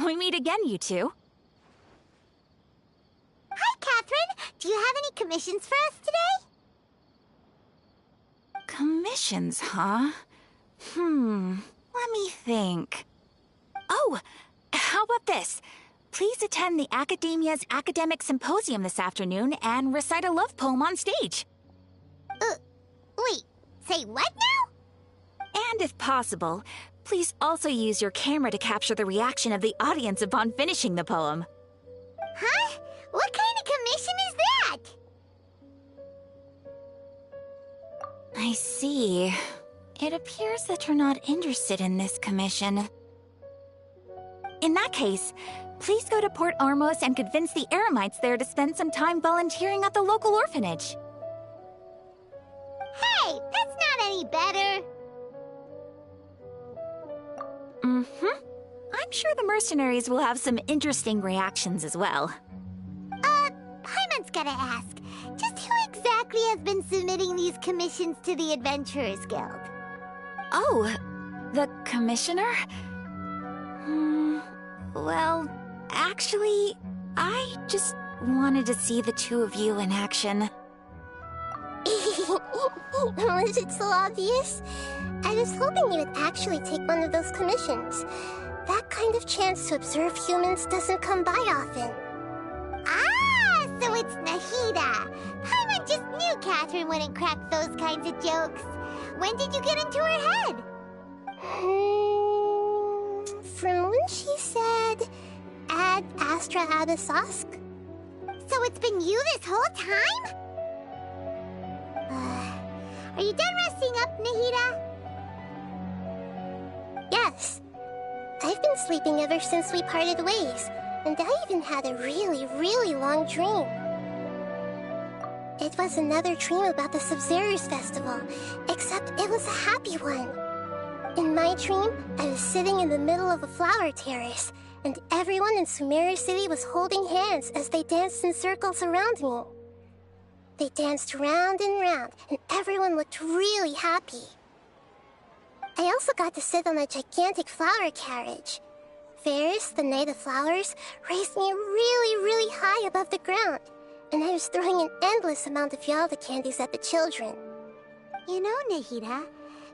We meet again, you two. Hi, Catherine. Do you have any commissions for us today? Commissions, huh? Let me think. Oh, how about this? Please attend the Academia's Academic Symposium this afternoon and recite a love poem on stage. Wait, say what now? And if possible, please also use your camera to capture the reaction of the audience upon finishing the poem. Huh? What kind of commission is that? I see. It appears that you're not interested in this commission. In that case, please go to Port Ormos and convince the Eremites there to spend some time volunteering at the local orphanage. Hey, that's not any better. I'm sure the mercenaries will have some interesting reactions as well. Paimon's gotta ask, just who exactly has been submitting these commissions to the Adventurers Guild? Oh, the commissioner? Well, actually, I just wanted to see the two of you in action. Was it so obvious? I was hoping you would actually take one of those commissions. That kind of chance to observe humans doesn't come by often. Ah, so it's Nahida. Paimon just knew Catherine wouldn't crack those kinds of jokes. When did you get into her head? From when she said, "Ad astra ad asask." So it's been you this whole time? Are you done resting up, Nahida? Yes. I've been sleeping ever since we parted ways, and I even had a really, really long dream. It was another dream about the Sabzeruz festival, except it was a happy one. In my dream, I was sitting in the middle of a flower terrace, and everyone in Sumeru City was holding hands as they danced in circles around me. They danced round and round, and everyone looked really happy. I also got to sit on a gigantic flower carriage. Ferris, the Knight of Flowers, raised me really, really high above the ground, and I was throwing an endless amount of Yalda candies at the children. You know, Nahida,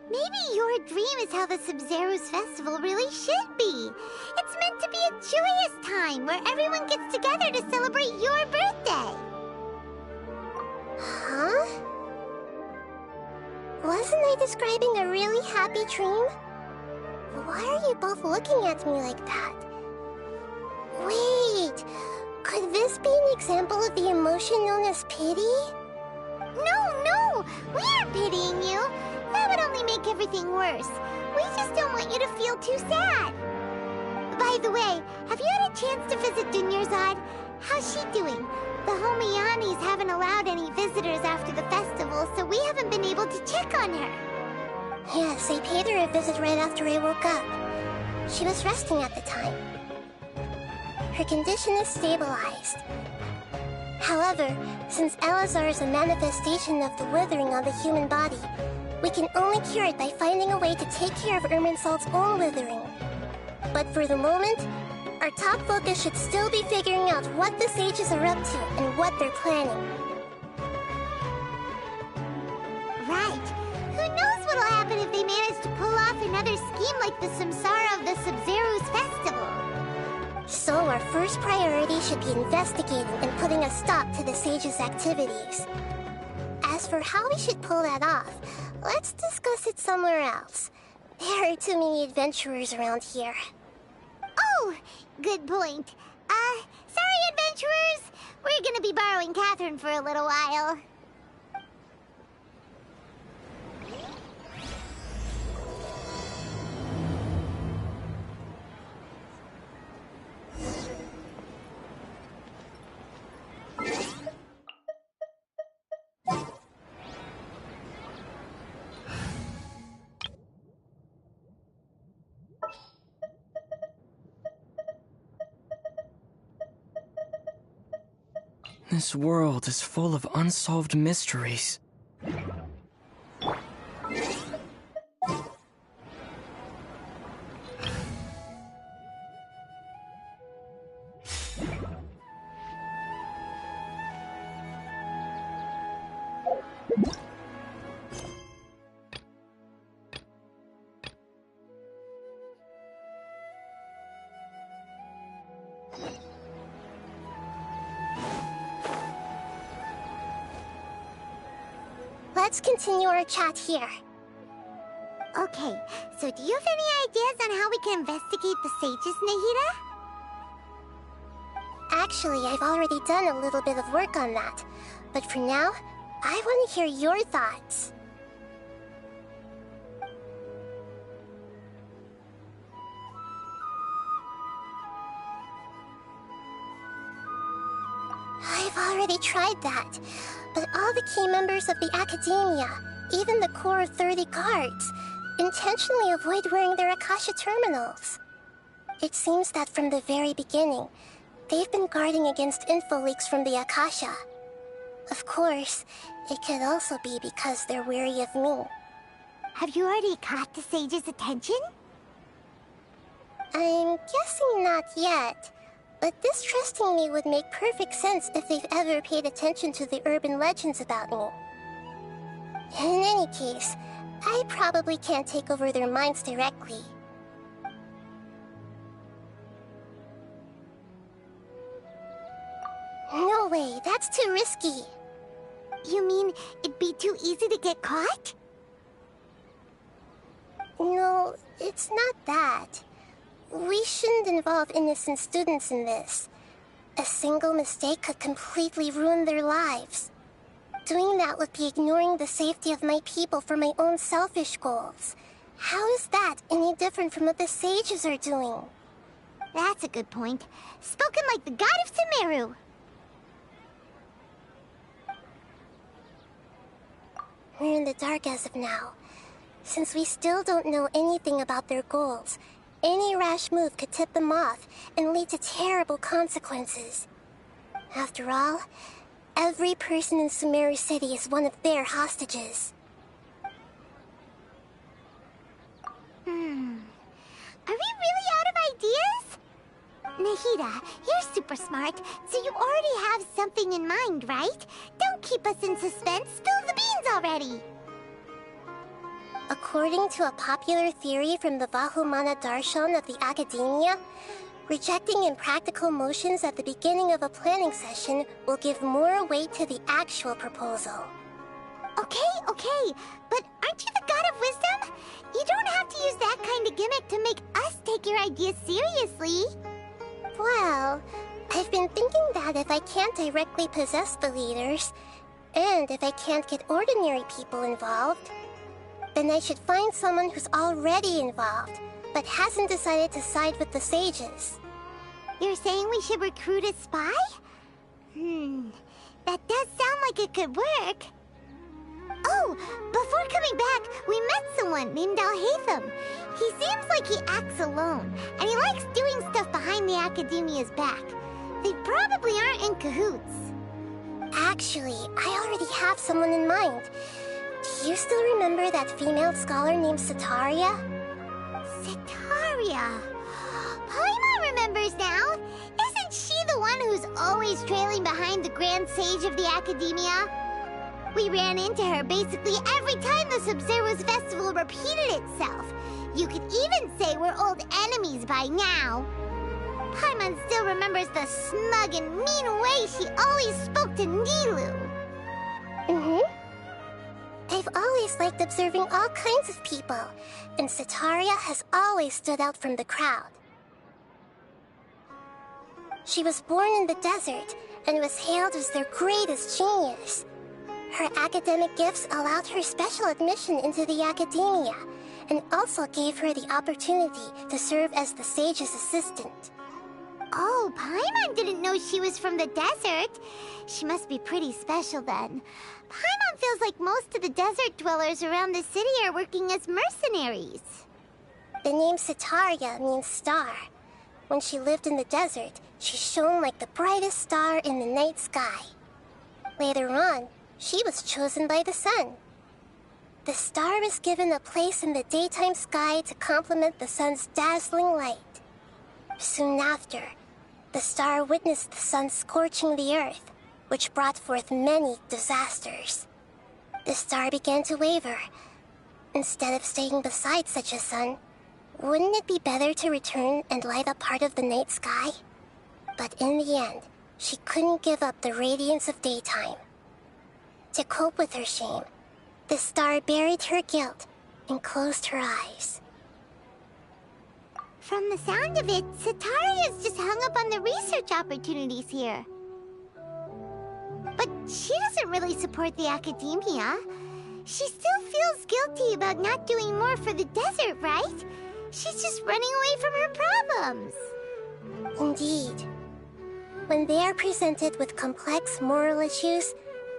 maybe your dream is how the Sabzeruz festival really should be. It's meant to be a joyous time where everyone gets together to celebrate your birthday. Huh? Wasn't I describing a really happy dream? Why are you both looking at me like that? Wait, could this be an example of the emotion known as pity? No, we aren't pitying you. That would only make everything worse. We just don't want you to feel too sad. By the way, have you had a chance to visit Dunyarzad? How's she doing? The Homianis haven't allowed any visitors after the festival, so we haven't been able to check on her. Yes, I paid her a visit right after I woke up. She was resting at the time. Her condition is stabilized. However, since Elazar is a manifestation of the withering on the human body, we can only cure it by finding a way to take care of Irminsul's own withering. But for the moment, our top focus should still be figuring out what the sages are up to and what they're planning. Right. Who knows what'll happen if they manage to pull off another scheme like the Samsara of the Sabzeruz festival? So our first priority should be investigating and putting a stop to the sages' activities. As for how we should pull that off, let's discuss it somewhere else. There are too many adventurers around here. Oh, good point. Sorry, adventurers. We're gonna be borrowing Catherine for a little while. This world is full of unsolved mysteries. Let's continue our chat here. Okay, so do you have any ideas on how we can investigate the sages, Nahida? Actually, I've already done a little bit of work on that. But for now, I want to hear your thoughts. I've already tried that, but all the key members of the Academia, even the core of 30 guards, intentionally avoid wearing their Akasha terminals. It seems that from the very beginning, they've been guarding against info leaks from the Akasha. Of course, it could also be because they're wary of me. Have you already caught the sage's attention? I'm guessing not yet, but distrusting me would make perfect sense if they've ever paid attention to the urban legends about me. In any case, I probably can't take over their minds directly. No way, that's too risky. You mean it'd be too easy to get caught? No, it's not that. We shouldn't involve innocent students in this. A single mistake could completely ruin their lives. Doing that would be ignoring the safety of my people for my own selfish goals. How is that any different from what the sages are doing? That's a good point. Spoken like the god of Sumeru. We're in the dark as of now. Since we still don't know anything about their goals, any rash move could tip them off and lead to terrible consequences. After all, every person in Sumeru City is one of their hostages. Are we really out of ideas? Nahida, you're super smart, so you already have something in mind, right? Don't keep us in suspense. Spill the beans already. According to a popular theory from the Vahumana Darshan of the Academia, rejecting impractical motions at the beginning of a planning session will give more weight to the actual proposal. Okay, but aren't you the god of wisdom? You don't have to use that kind of gimmick to make us take your ideas seriously. Well, I've been thinking that if I can't directly possess the leaders, and if I can't get ordinary people involved, then I should find someone who's already involved, but hasn't decided to side with the sages. You're saying we should recruit a spy? That does sound like it could work. Oh, before coming back, we met someone named Alhaitham. He seems like he acts alone, and he likes doing stuff behind the Academia's back. They probably aren't in cahoots. Actually, I already have someone in mind. Do you still remember that female scholar named Setaria? Setaria. Paimon remembers now. Isn't she the one who's always trailing behind the Grand Sage of the Academia? We ran into her basically every time the Sub-Zero's festival repeated itself. You could even say we're old enemies by now. Paimon still remembers the smug and mean way she always spoke to Nilou. I've always liked observing all kinds of people, and Setaria has always stood out from the crowd. She was born in the desert and was hailed as their greatest genius. Her academic gifts allowed her special admission into the Academia, and also gave her the opportunity to serve as the sage's assistant. Oh, Paimon didn't know she was from the desert. She must be pretty special then. Paimon feels like most of the desert dwellers around the city are working as mercenaries. The name Setaria means star. When she lived in the desert, she shone like the brightest star in the night sky. Later on, she was chosen by the sun. The star was given a place in the daytime sky to complement the sun's dazzling light. Soon after, the star witnessed the sun scorching the earth, which brought forth many disasters. The star began to waver. Instead of staying beside such a sun, wouldn't it be better to return and light up part of the night sky? But in the end, she couldn't give up the radiance of daytime. To cope with her shame, the star buried her guilt and closed her eyes. From the sound of it, Sataria's just hung up on the research opportunities here. But she doesn't really support the academia. She still feels guilty about not doing more for the desert, right? She's just running away from her problems. Indeed. When they are presented with complex moral issues,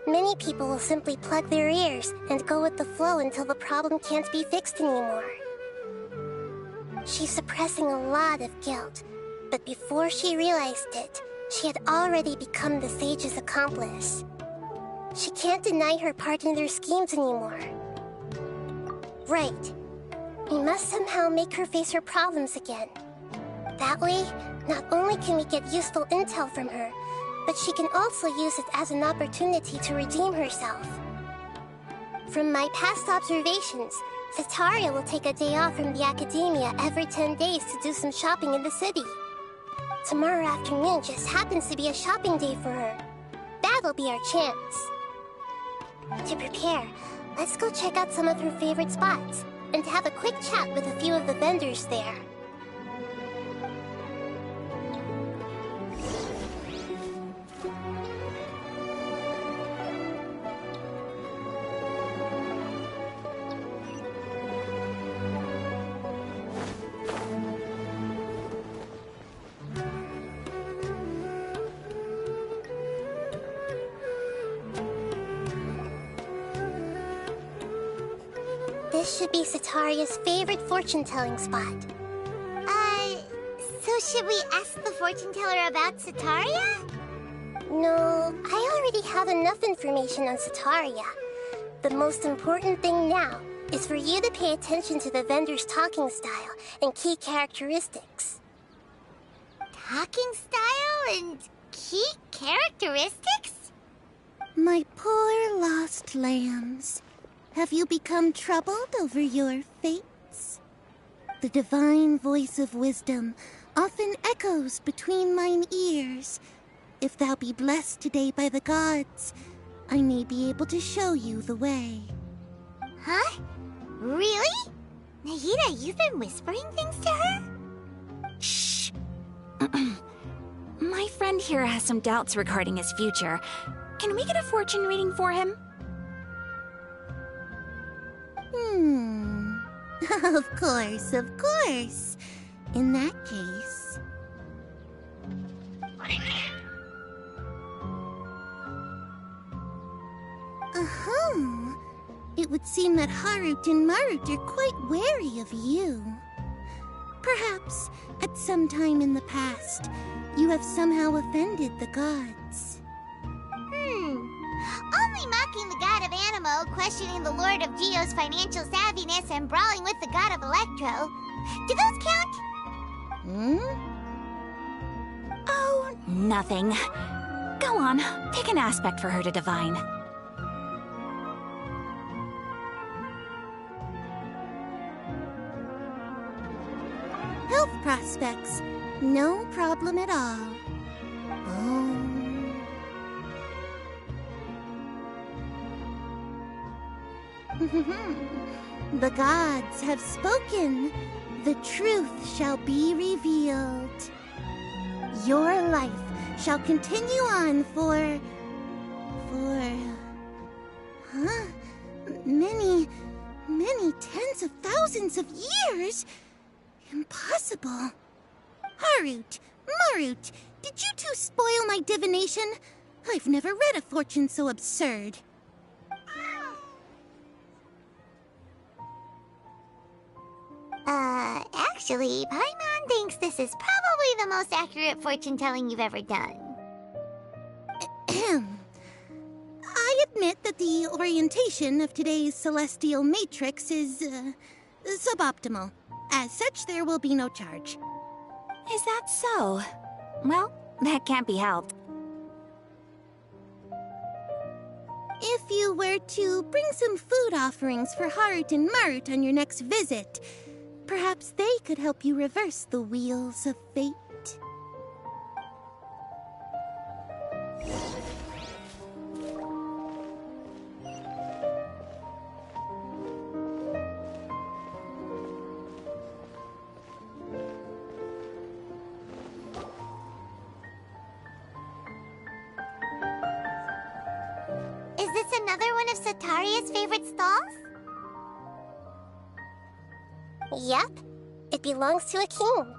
many people will simply plug their ears and go with the flow until the problem can't be fixed anymore. She's suppressing a lot of guilt, but before she realized it, she had already become the sage's accomplice. She can't deny her part in their schemes anymore. Right. We must somehow make her face her problems again. That way, not only can we get useful intel from her, but she can also use it as an opportunity to redeem herself. From my past observations, Sataria will take a day off from the academia every 10 days to do some shopping in the city. Tomorrow afternoon just happens to be a shopping day for her. That'll be our chance. To prepare, let's go check out some of her favorite spots and have a quick chat with a few of the vendors there. This should be Sataria's favorite fortune-telling spot. So should we ask the fortune teller about Sataria? No, I already have enough information on Sataria. The most important thing now is for you to pay attention to the vendor's talking style and key characteristics. Talking style and key characteristics? My poor lost lambs. Have you become troubled over your fates? The divine voice of wisdom often echoes between mine ears. If thou be blessed today by the gods, I may be able to show you the way. Huh? Really? Nahida, you've been whispering things to her? Shh. My friend here has some doubts regarding his future. Can we get a fortune reading for him? Of course, of course. In that case... It would seem that Harut and Marut are quite wary of you. Perhaps, at some time in the past, you have somehow offended the gods. Only mocking the god of Animo, questioning the lord of Geo's financial savviness, and brawling with the god of Electro. Do those count? Oh, nothing. Go on, pick an aspect for her to divine. Health prospects. No problem at all. The gods have spoken. The truth shall be revealed. Your life shall continue on for many tens of thousands of years? Impossible. Harut, Marut, did you two spoil my divination? I've never read a fortune so absurd. Actually, Paimon thinks this is probably the most accurate fortune-telling you've ever done. I admit that the orientation of today's celestial matrix is, suboptimal. As such, there will be no charge. Is that so? Well, that can't be helped. If you were to bring some food offerings for Harut and Marut on your next visit, perhaps they could help you reverse the wheels of fate. is another one of Sataria's favorite stalls? Yep, it belongs to a king.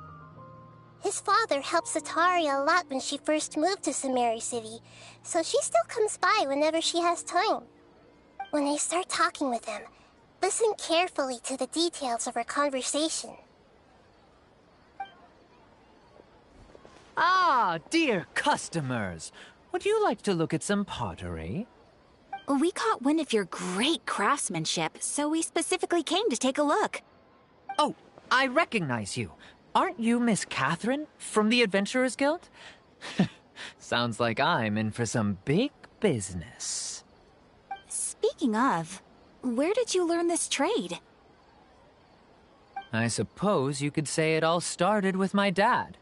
His father helped Sataria a lot when she first moved to Samari City, so she still comes by whenever she has time. When I start talking with him, listen carefully to the details of our conversation. Ah, dear customers! Would you like to look at some pottery? We caught wind of your great craftsmanship, so we specifically came to take a look. Oh, I recognize you. Aren't you Miss Catherine from the Adventurers Guild? Sounds like I'm in for some big business. Speaking of, where did you learn this trade? I suppose you could say it all started with my dad.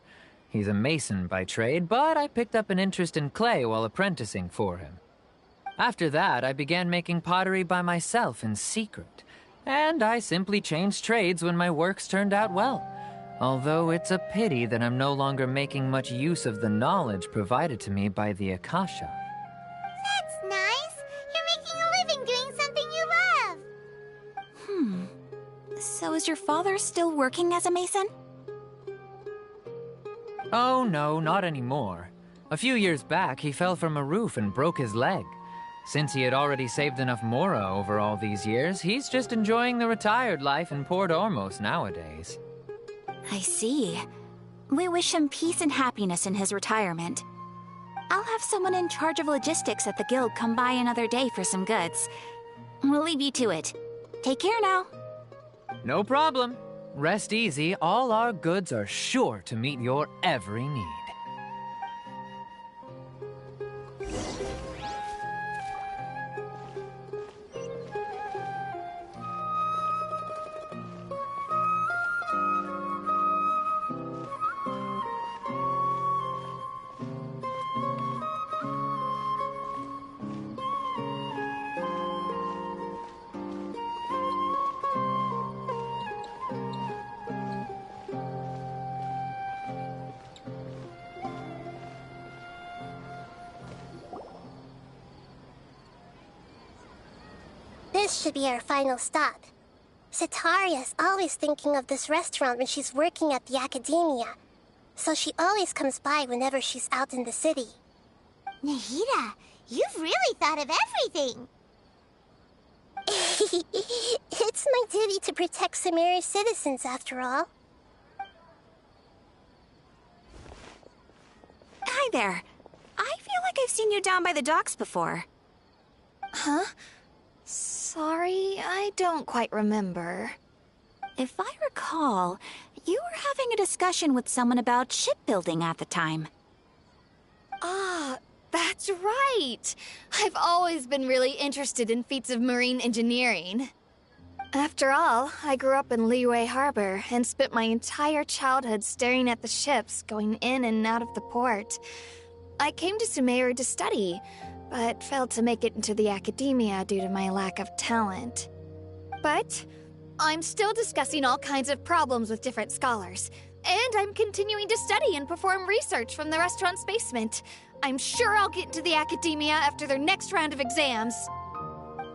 He's a mason by trade, but I picked up an interest in clay while apprenticing for him. After that, I began making pottery by myself in secret, and I simply changed trades when my works turned out well. Although it's a pity that I'm no longer making much use of the knowledge provided to me by the Akasha. That's nice. You're making a living doing something you love. So is your father still working as a mason? Oh no, not anymore. A few years back, he fell from a roof and broke his leg. Since he had already saved enough mora over all these years, he's just enjoying the retired life in Port Ormos nowadays. I see. We wish him peace and happiness in his retirement. I'll have someone in charge of logistics at the guild come by another day for some goods. We'll leave you to it. Take care now. No problem. Rest easy, all our goods are sure to meet your every need. This should be our final stop. Sataria's always thinking of this restaurant when she's working at the academia, so she always comes by whenever she's out in the city. Nahida, you've really thought of everything. It's my duty to protect Samari's citizens, after all. Hi there. I feel like I've seen you down by the docks before. Huh? Sorry, I don't quite remember. If I recall, you were having a discussion with someone about shipbuilding at the time. Ah, that's right! I've always been really interested in feats of marine engineering. After all, I grew up in Liyue Harbor and spent my entire childhood staring at the ships going in and out of the port. I came to Sumeru to study, but failed to make it into the academia due to my lack of talent. But I'm still discussing all kinds of problems with different scholars, and I'm continuing to study and perform research from the restaurant's basement. I'm sure I'll get into the academia after their next round of exams.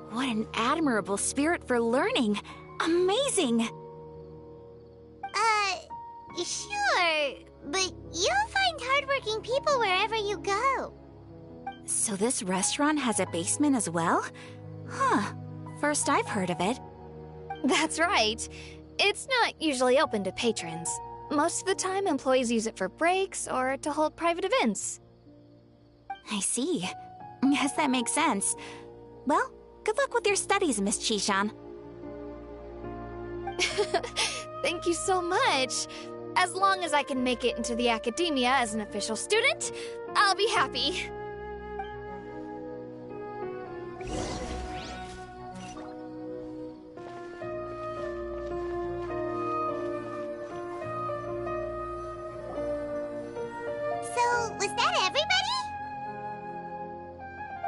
What an admirable spirit for learning. Amazing! Sure, but you'll find hardworking people wherever you go. So this restaurant has a basement as well? Huh. First I've heard of it. That's right. It's not usually open to patrons. Most of the time, employees use it for breaks or to hold private events. I see. Guess that makes sense. Well, good luck with your studies, Miss Chishan. Thank you so much. As long as I can make it into the academia as an official student, I'll be happy. So, was that everybody?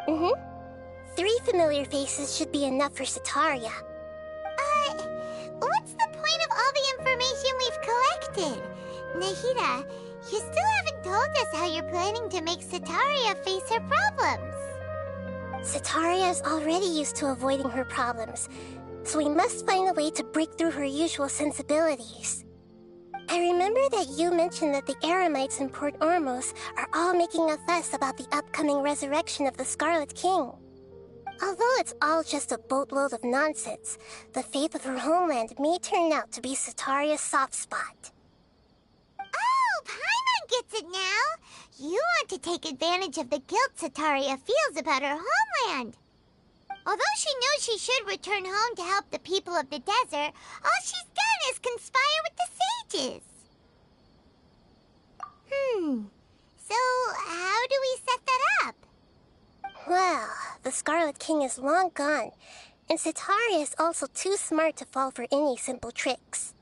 Mm-hmm. 3 familiar faces should be enough for Sataria. What's the point of all the information we've collected? Nahida, you still haven't told us how you're planning to make Sataria face her problems. Sataria is already used to avoiding her problems, so we must find a way to break through her usual sensibilities. I remember that you mentioned that the Eremites in Port Ormos are all making a fuss about the upcoming resurrection of the Scarlet King. Although it's all just a boatload of nonsense, the fate of her homeland may turn out to be Sataria's soft spot. Oh, Paimon gets it now! You want to take advantage of the guilt Sataria feels about her homeland. Although she knows she should return home to help the people of the desert, all she's done is conspire with the sages. So how do we set that up? Well, the Scarlet King is long gone, and Sataria is also too smart to fall for any simple tricks.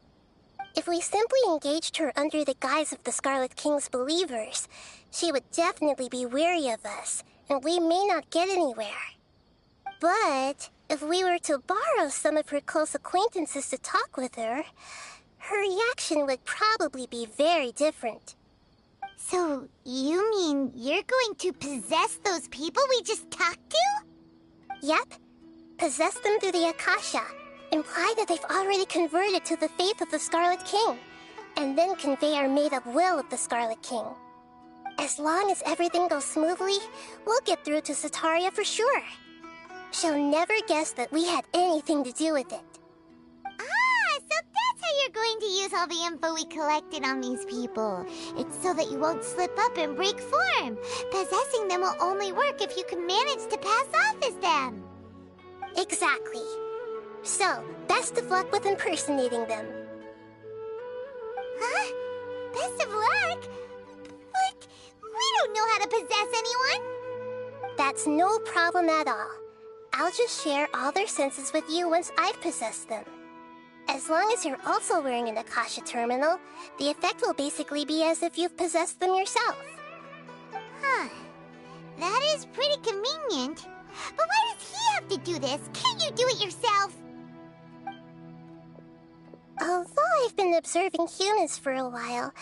If we simply engaged her under the guise of the Scarlet King's believers, she would definitely be wary of us, and we may not get anywhere. But if we were to borrow some of her close acquaintances to talk with her, her reaction would probably be very different. So, you mean you're going to possess those people we just talked to? Yep. Possess them through the Akasha. Imply that they've already converted to the faith of the Scarlet King, and then convey our made-up will of the Scarlet King. As long as everything goes smoothly, we'll get through to Sataria for sure. She'll never guess that we had anything to do with it. Ah, so that's how you're going to use all the info we collected on these people. It's so that you won't slip up and break form. Possessing them will only work if you can manage to pass off as them. Exactly. So, best of luck with impersonating them. Huh? Best of luck? But we don't know how to possess anyone. That's no problem at all. I'll just share all their senses with you once I've possessed them. As long as you're also wearing an Akasha terminal, the effect will basically be as if you've possessed them yourself. Huh. That is pretty convenient. But why does he have to do this? Can't you do it yourself? Although I've been observing humans for a while,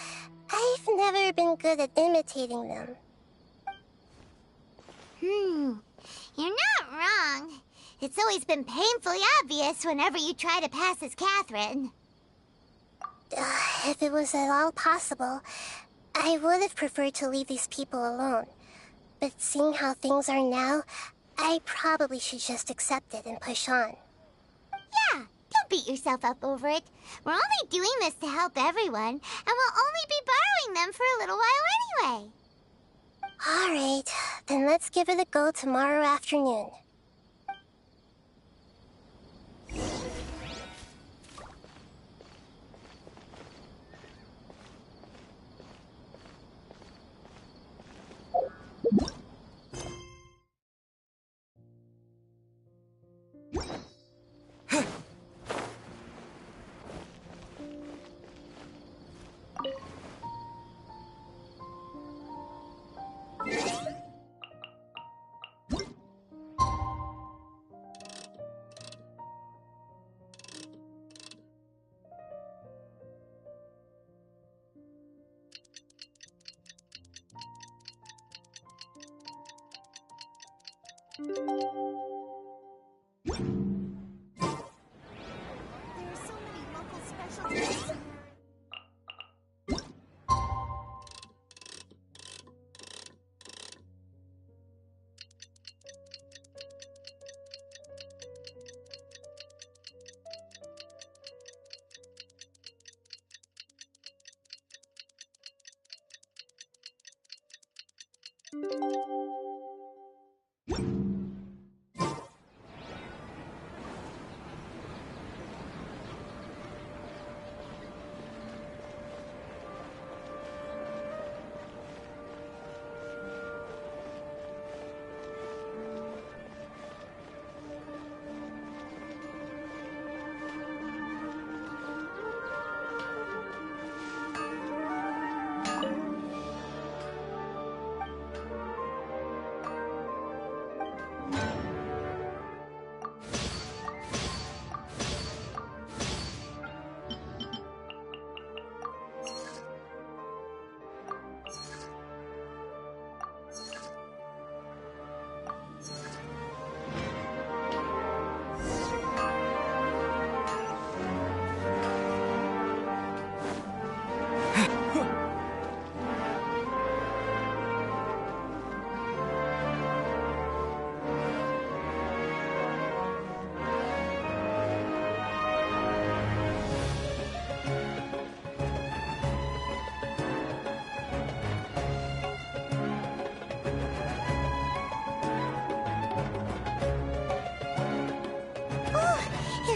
I've never been good at imitating them. You're not wrong. It's always been painfully obvious whenever you try to pass as Catherine. If it was at all possible, I would have preferred to leave these people alone. But seeing how things are now, I probably should just accept it and push on. Yeah, don't beat yourself up over it. We're only doing this to help everyone, and we'll only be borrowing them for a little while anyway. Alright, then let's give it a go tomorrow afternoon. There are so many local specialties.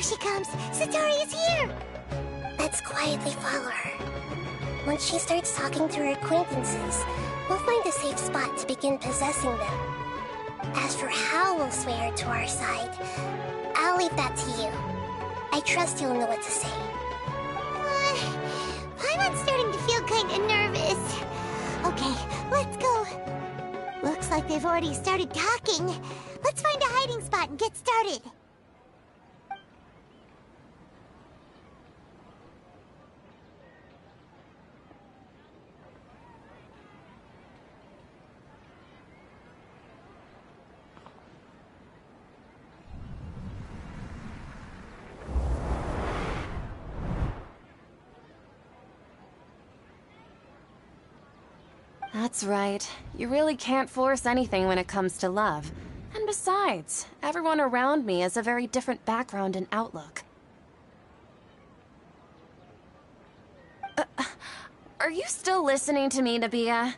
she comes! Satori is here! Let's quietly follow her. Once she starts talking to her acquaintances, we'll find a safe spot to begin possessing them. As for how we'll sway her to our side, I'll leave that to you. I trust you'll know what to say. I'm starting to feel kinda nervous. Okay, let's go. Looks like they've already started talking. Let's find a hiding spot and get started. That's right. You really can't force anything when it comes to love. And besides, everyone around me has a very different background and outlook. Are you still listening to me, Nabia?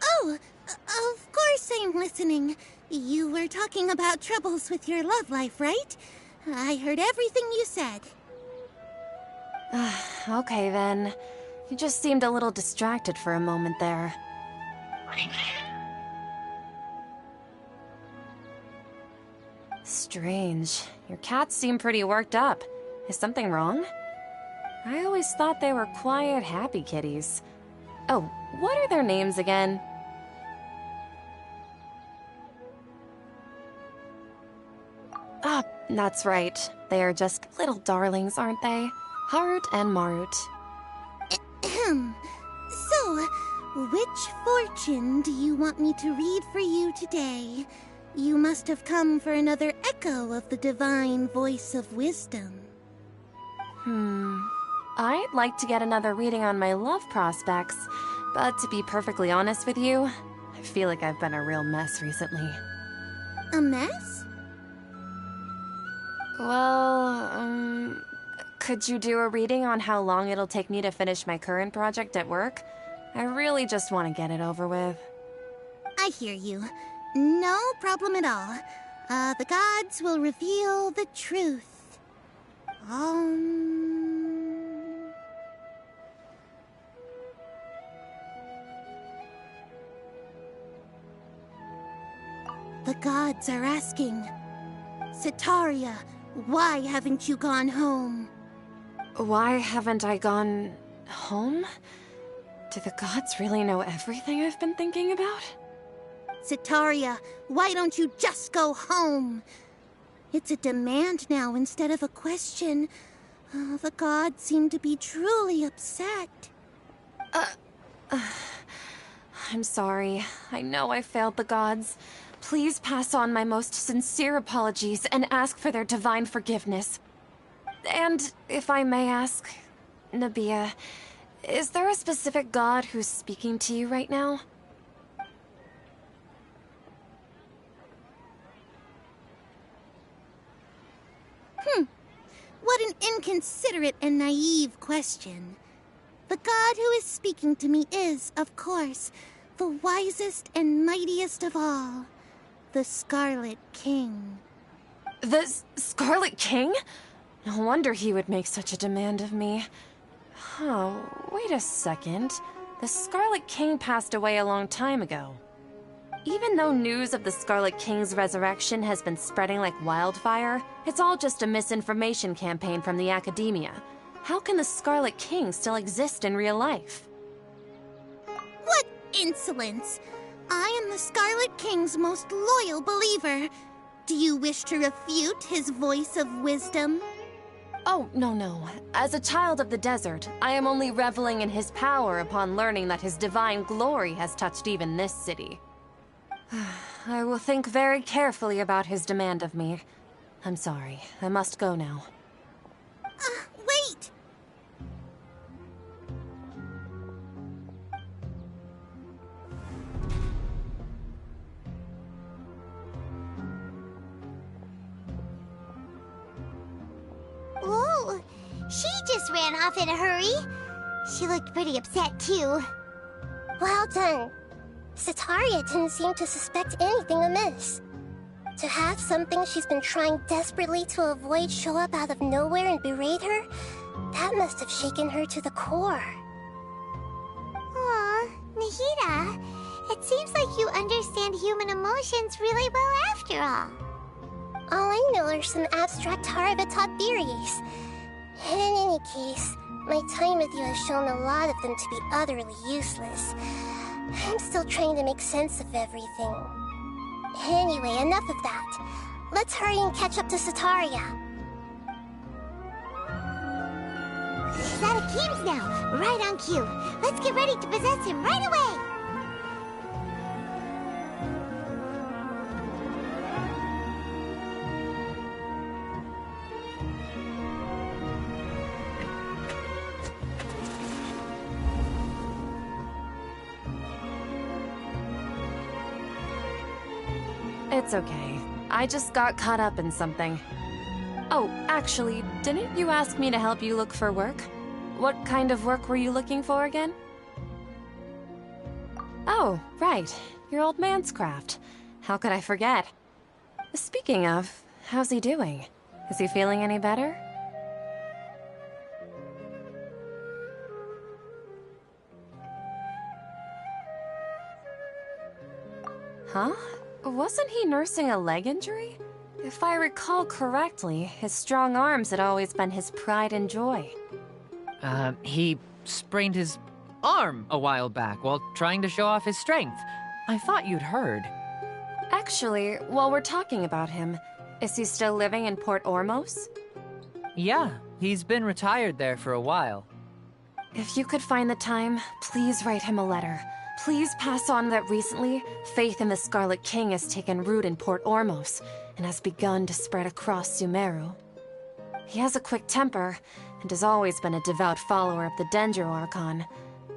Oh, of course I'm listening. You were talking about troubles with your love life, right? I heard everything you said. Okay then. You just seemed a little distracted for a moment there. Strange. Your cats seem pretty worked up. Is something wrong? I always thought they were quiet, happy kitties. Oh, what are their names again? Ah, that's right. They are just little darlings, aren't they? Harut and Marut. So, which fortune do you want me to read for you today? You must have come for another echo of the divine voice of wisdom. I'd like to get another reading on my love prospects, but to be perfectly honest with you, I feel like I've been a real mess recently. A mess? Well, could you do a reading on how long it'll take me to finish my current project at work? I really just want to get it over with. I hear you. No problem at all. The gods will reveal the truth. The gods are asking, Setaria, why haven't you gone home? Why haven't I gone home? Do the gods really know everything I've been thinking about? Setaria, why don't you just go home? It's a demand now instead of a question. The gods seem to be truly upset. I'm sorry. I know I failed the gods. Please pass on my most sincere apologies and ask for their divine forgiveness. And if I may ask, Nabia, is there a specific god who's speaking to you right now? What an inconsiderate and naive question. The god who is speaking to me is, of course, the wisest and mightiest of all, the Scarlet King. The Scarlet King? No wonder he would make such a demand of me. Oh, wait a second. The Scarlet King passed away a long time ago. Even though news of the Scarlet King's resurrection has been spreading like wildfire, it's all just a misinformation campaign from the academia. How can the Scarlet King still exist in real life? What insolence! I am the Scarlet King's most loyal believer. Do you wish to refute his voice of wisdom? Oh, no. As a child of the desert, I am only reveling in his power upon learning that his divine glory has touched even this city. I will think very carefully about his demand of me. I'm sorry. I must go now. Wait! Oh, she just ran off in a hurry. She looked pretty upset, too. Well done. Setaria didn't seem to suspect anything amiss. To have something she's been trying desperately to avoid show up out of nowhere and berate her, that must have shaken her to the core. Aw, Nahida, it seems like you understand human emotions really well after all. All I know are some abstract Harvard-taught theories. In any case, my time with you has shown a lot of them to be utterly useless. I'm still trying to make sense of everything. Anyway, enough of that. Let's hurry and catch up to Sataria. He's out of Keem's now, right on cue. Let's get ready to possess him right away! It's okay. I just got caught up in something. Oh, actually, didn't you ask me to help you look for work? What kind of work were you looking for again? Oh, right. Your old man's craft. How could I forget? Speaking of, how's he doing? Is he feeling any better? Huh? Wasn't he nursing a leg injury? If I recall correctly, his strong arms had always been his pride and joy. He sprained his arm a while back while trying to show off his strength. I thought you'd heard. Actually, while we're talking about him, is he still living in Port Ormos? Yeah, he's been retired there for a while. If you could find the time, please write him a letter. Please pass on that recently, faith in the Scarlet King has taken root in Port Ormos and has begun to spread across Sumeru. He has a quick temper and has always been a devout follower of the Dendro Archon.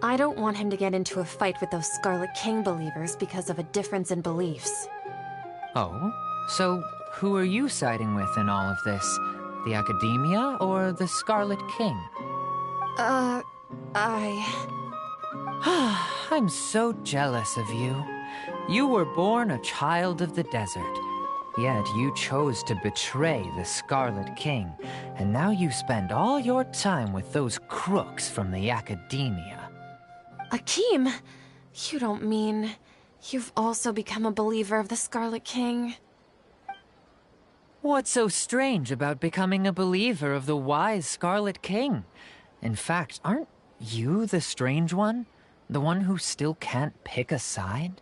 I don't want him to get into a fight with those Scarlet King believers because of a difference in beliefs. Oh? So who are you siding with in all of this? The Academia or the Scarlet King? I'm so jealous of you. You were born a child of the desert, yet you chose to betray the Scarlet King, and now you spend all your time with those crooks from the Academia. Akeem, you don't mean you've also become a believer of the Scarlet King? What's so strange about becoming a believer of the wise Scarlet King? In fact, aren't you the strange one? The one who still can't pick a side?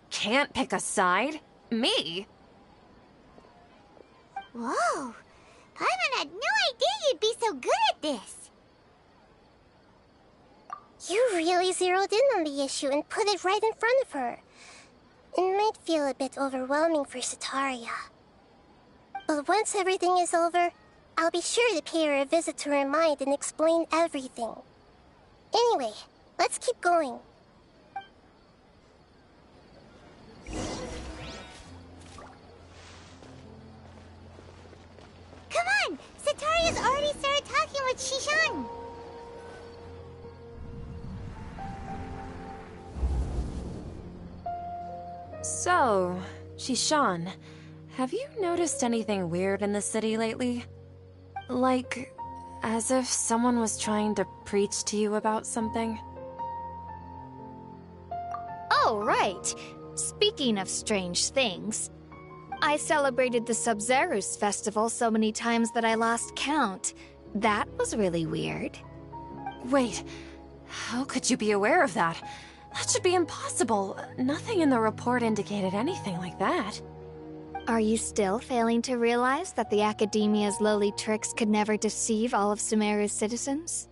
Can't pick a side? Me? Whoa! Paimon had no idea you'd be so good at this! You really zeroed in on the issue and put it right in front of her. It might feel a bit overwhelming for Sataria. But once everything is over, I'll be sure to pay her a visit to her mind and explain everything. Anyway, let's keep going. Come on! Sataria's already started talking with Shishan! So, Shishan, have you noticed anything weird in the city lately? Like, as if someone was trying to preach to you about something? Oh, right. Speaking of strange things, I celebrated the Sub-Zerus festival so many times that I lost count. That was really weird. Wait, how could you be aware of that? That should be impossible. Nothing in the report indicated anything like that. Are you still failing to realize that the Academia's lowly tricks could never deceive all of Sumeru's citizens?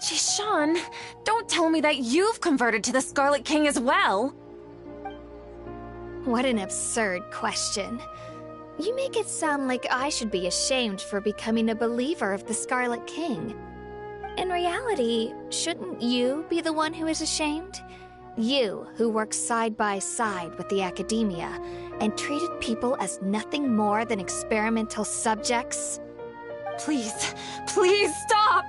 Shishan, don't tell me that you've converted to the Scarlet King as well! What an absurd question. You make it sound like I should be ashamed for becoming a believer of the Scarlet King. In reality, shouldn't you be the one who is ashamed? You, who works side by side with the Academia and treated people as nothing more than experimental subjects? Please, please stop!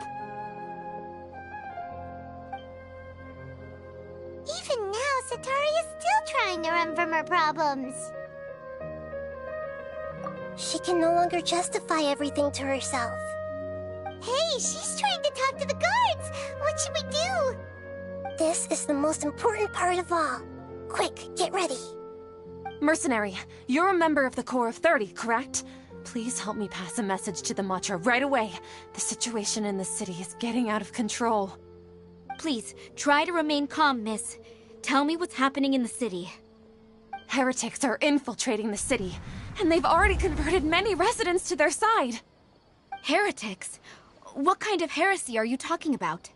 Even now, Sataria's still trying to run from her problems. She can no longer justify everything to herself. Hey, she's trying to talk to the guards! What should we do? This is the most important part of all. Quick, get ready. Mercenary, you're a member of the Corps of 30, correct? Please help me pass a message to the Matcha right away. The situation in the city is getting out of control. Please, try to remain calm, miss. Tell me what's happening in the city. Heretics are infiltrating the city, and they've already converted many residents to their side. Heretics? What kind of heresy are you talking about?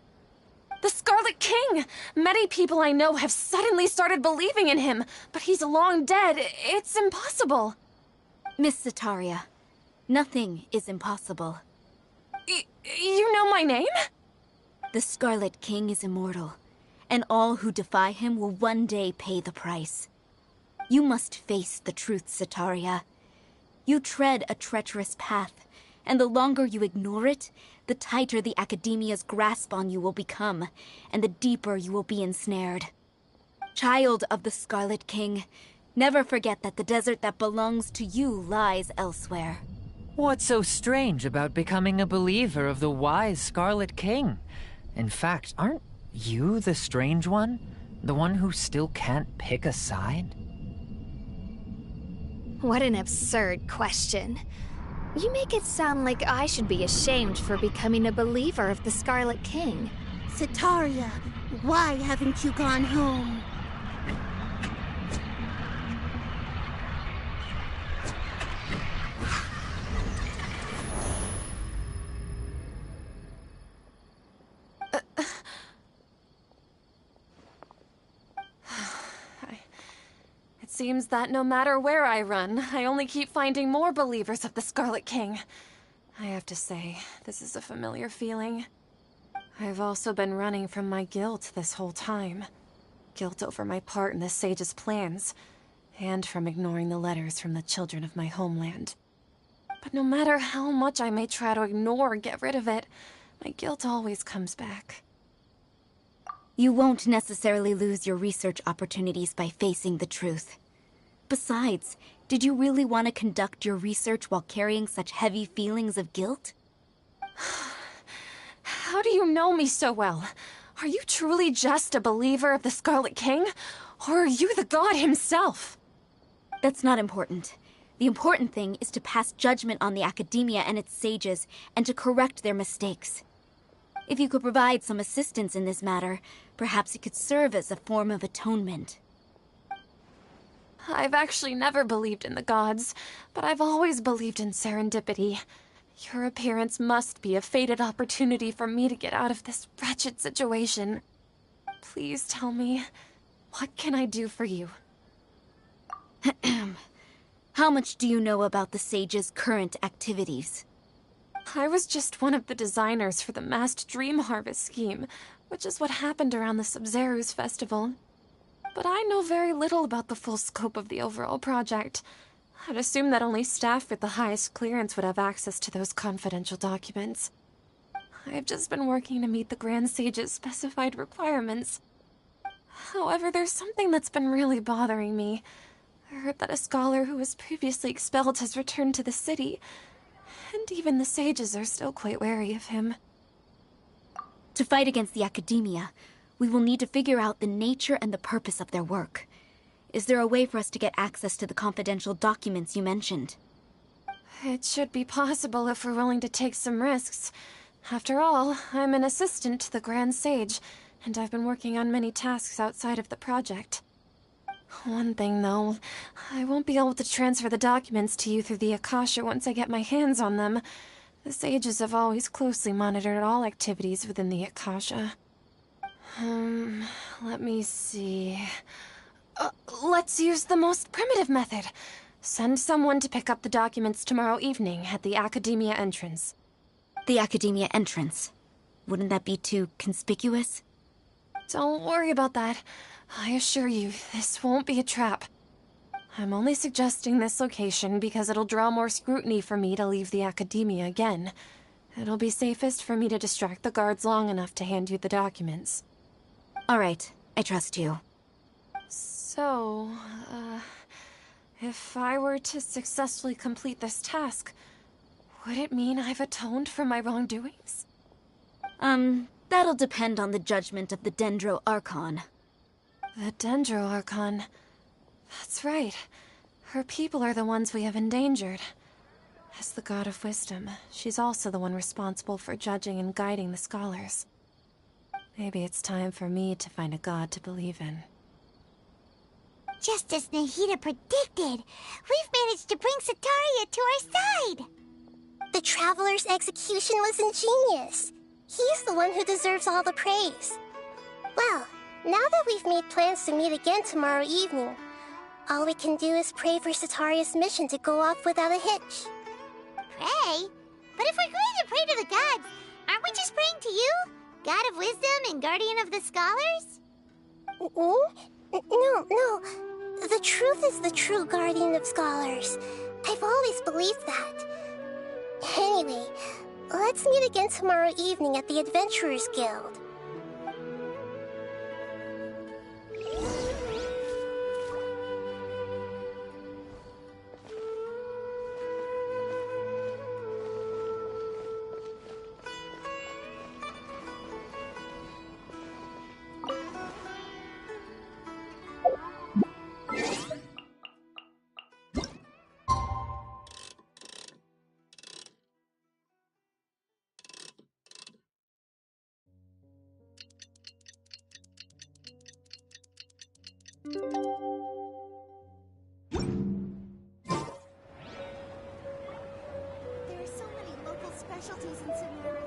The Scarlet King! Many people I know have suddenly started believing in him, but he's long dead. It's impossible. Miss Sataria, nothing is impossible. You know my name? The Scarlet King is immortal, and all who defy him will one day pay the price. You must face the truth, Sataria. You tread a treacherous path, and the longer you ignore it, the tighter the Academia's grasp on you will become, and the deeper you will be ensnared. Child of the Scarlet King, never forget that the desert that belongs to you lies elsewhere. What's so strange about becoming a believer of the wise Scarlet King? In fact, aren't you the strange one? The one who still can't pick a side? What an absurd question. You make it sound like I should be ashamed for becoming a believer of the Scarlet King. Sataria, why haven't you gone home? It seems that no matter where I run, I only keep finding more believers of the Scarlet King. I have to say, this is a familiar feeling. I've also been running from my guilt this whole time. Guilt over my part in the Sage's plans, and from ignoring the letters from the children of my homeland. But no matter how much I may try to ignore or get rid of it, my guilt always comes back. You won't necessarily lose your research opportunities by facing the truth. Besides, did you really want to conduct your research while carrying such heavy feelings of guilt? How do you know me so well? Are you truly just a believer of the Scarlet King? Or are you the god himself? That's not important. The important thing is to pass judgment on the Academia and its sages, and to correct their mistakes. If you could provide some assistance in this matter, perhaps it could serve as a form of atonement. I've actually never believed in the gods, but I've always believed in serendipity. Your appearance must be a fated opportunity for me to get out of this wretched situation. Please tell me, what can I do for you? How much do you know about the sage's current activities? I was just one of the designers for the massed dream harvest scheme, which is what happened around the Sub-Zeru's festival. But I know very little about the full scope of the overall project. I'd assume that only staff with the highest clearance would have access to those confidential documents. I've just been working to meet the Grand Sage's specified requirements. However, there's something that's been really bothering me. I heard that a scholar who was previously expelled has returned to the city, and even the sages are still quite wary of him. To fight against the Academia, we will need to figure out the nature and the purpose of their work. Is there a way for us to get access to the confidential documents you mentioned? It should be possible if we're willing to take some risks. After all, I'm an assistant to the Grand Sage, and I've been working on many tasks outside of the project. One thing, though, I won't be able to transfer the documents to you through the Akasha once I get my hands on them. The sages have always closely monitored all activities within the Akasha. Let me see... let's use the most primitive method. Send someone to pick up the documents tomorrow evening at the Academia entrance. The Academia entrance? Wouldn't that be too conspicuous? Don't worry about that. I assure you, this won't be a trap. I'm only suggesting this location because it'll draw more scrutiny for me to leave the Academia again. It'll be safest for me to distract the guards long enough to hand you the documents. All right, I trust you. So, if I were to successfully complete this task, would it mean I've atoned for my wrongdoings? That'll depend on the judgment of the Dendro Archon. The Dendro Archon. That's right. Her people are the ones we have endangered. As the God of Wisdom, she's also the one responsible for judging and guiding the scholars. Maybe it's time for me to find a god to believe in. Just as Nahida predicted, we've managed to bring Sataria to our side! The Traveler's execution was ingenious. He's the one who deserves all the praise. Well, now that we've made plans to meet again tomorrow evening, all we can do is pray for Sataria's mission to go off without a hitch. Pray? But if we're going to pray to the gods, aren't we just praying to you? God of Wisdom and Guardian of the Scholars? No. The truth is the true Guardian of Scholars. I've always believed that. Anyway, let's meet again tomorrow evening at the Adventurers Guild. There are so many local specialties in Sumeru.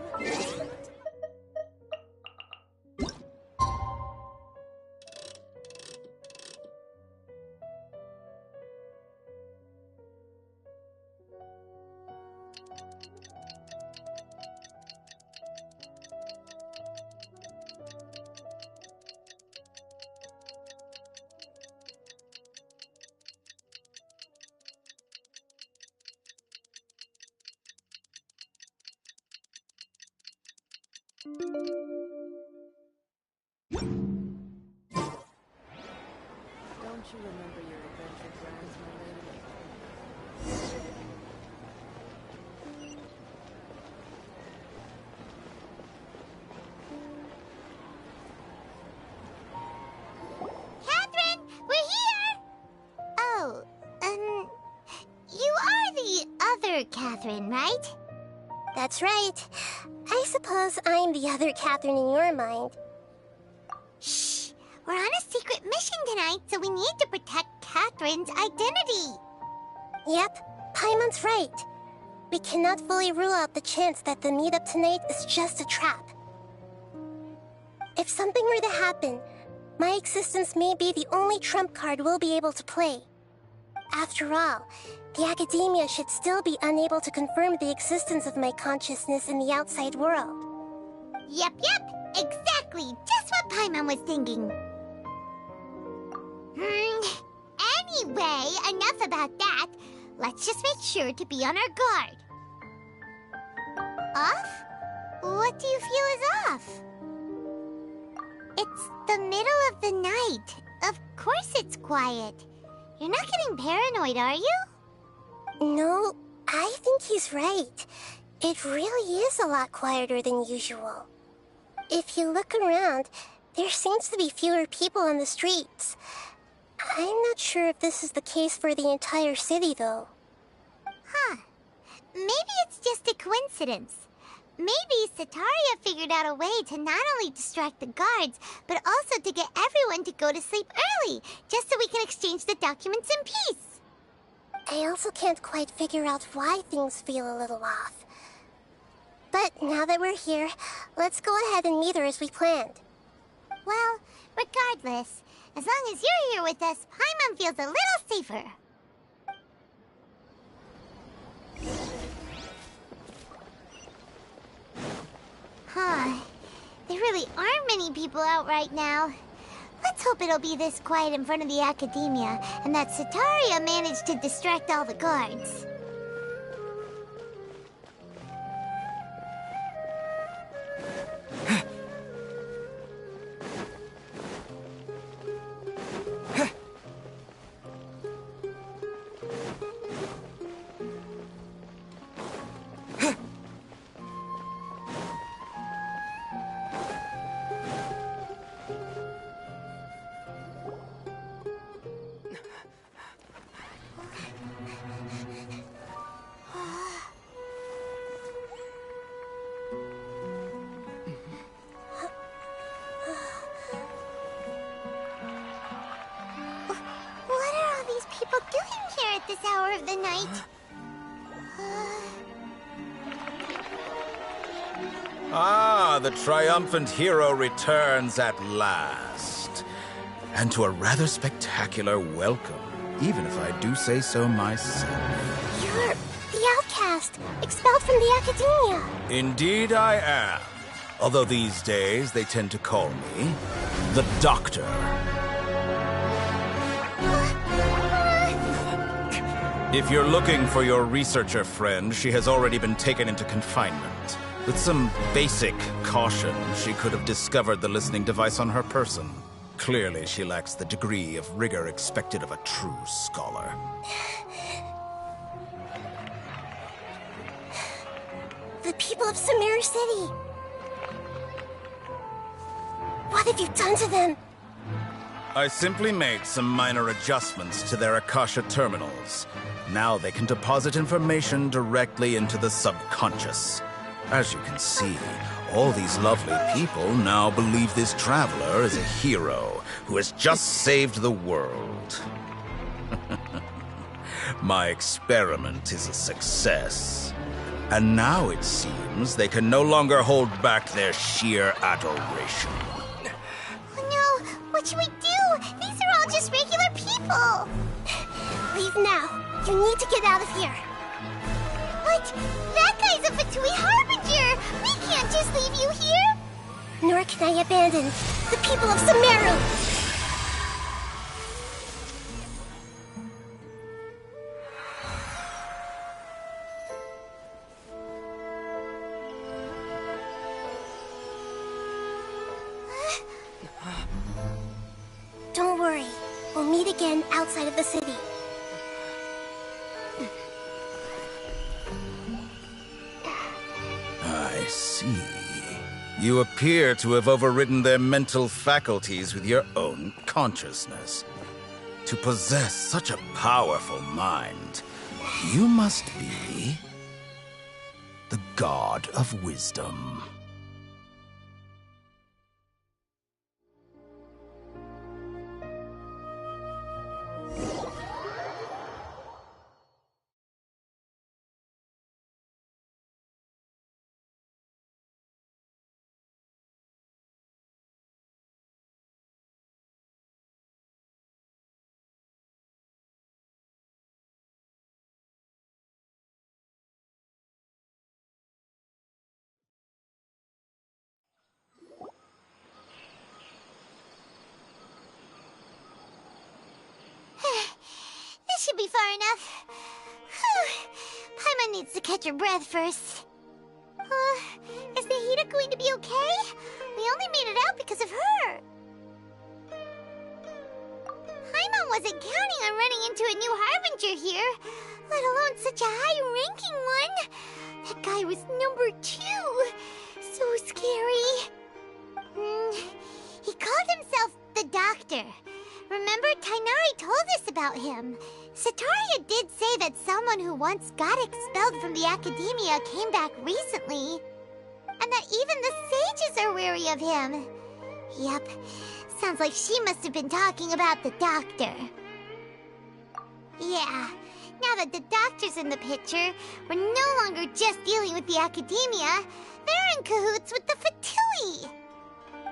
Don't you remember your adventure plans, my lady? Catherine, we're here! Oh, you are the other Catherine, right? That's right. I suppose I'm the other Catherine in your mind. Shh! We're on a secret mission tonight, so we need to protect Catherine's identity. Yep, Paimon's right. We cannot fully rule out the chance that the meetup tonight is just a trap. If something were to happen, my existence may be the only trump card we'll be able to play. After all, the Academia should still be unable to confirm the existence of my consciousness in the outside world. Yep, exactly, just what Paimon was thinking. Anyway, enough about that. Let's just make sure to be on our guard. Off? What do you feel is off? It's the middle of the night. Of course it's quiet. You're not getting paranoid, are you? No, I think he's right. It really is a lot quieter than usual. If you look around, there seems to be fewer people on the streets. I'm not sure if this is the case for the entire city, though. Huh. Maybe it's just a coincidence. Maybe Sataria figured out a way to not only distract the guards, but also to get everyone to go to sleep early, just so we can exchange the documents in peace. I also can't quite figure out why things feel a little off. But now that we're here, let's go ahead and meet her as we planned. Well, regardless, as long as you're here with us, Paimon feels a little safer. Huh. There really aren't many people out right now. Let's hope it'll be this quiet in front of the Academia, and that Sataria managed to distract all the guards. at this hour of the night. Ah, the triumphant hero returns at last. And to a rather spectacular welcome, even if I do say so myself. You're the outcast, expelled from the academia. Indeed I am. Although these days they tend to call me the Doctor. If you're looking for your researcher friend, she has already been taken into confinement. With some basic caution, she could have discovered the listening device on her person. Clearly, she lacks the degree of rigor expected of a true scholar. The people of Sumeru City. What have you done to them? I simply made some minor adjustments to their Akasha terminals. Now they can deposit information directly into the subconscious. As you can see, all these lovely people now believe this traveler is a hero who has just saved the world. My experiment is a success. And now it seems they can no longer hold back their sheer adoration. Oh no! What should we do? These are all just regular people! Leave now. You need to get out of here. But that guy's a Fatui Harbinger! We can't just leave you here! Nor can I abandon the people of Sumeru! Don't worry. We'll meet again outside of the city. I see. You appear to have overridden their mental faculties with your own consciousness. To possess such a powerful mind, you must be the god of wisdom. This should be far enough. Whew. Paimon needs to catch her breath first. Is Nahida going to be okay? We only made it out because of her. Paimon wasn't counting on running into a new Harbinger here, let alone such a high-ranking one. That guy was number 2. So scary. He called himself the Doctor. Remember, Tainari told us about him. Sataria did say that someone who once got expelled from the academia came back recently. And that even the sages are wary of him. Yep, sounds like she must have been talking about the Doctor. Yeah, now that the Doctor's in the picture, we're no longer just dealing with the academia. They're in cahoots with the Fatui.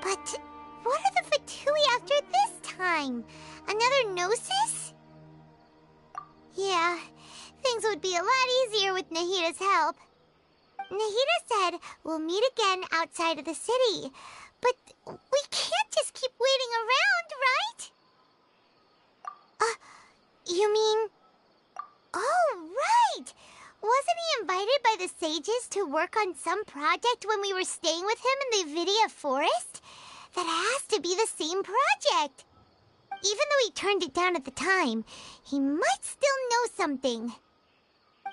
But what are the Fatui after this time? Another Gnosis? Yeah, things would be a lot easier with Nahida's help. Nahida said we'll meet again outside of the city. But we can't just keep waiting around, right? You mean... Oh, right! Wasn't he invited by the sages to work on some project when we were staying with him in the Vidia forest? That has to be the same project. Even though he turned it down at the time, he might still know something.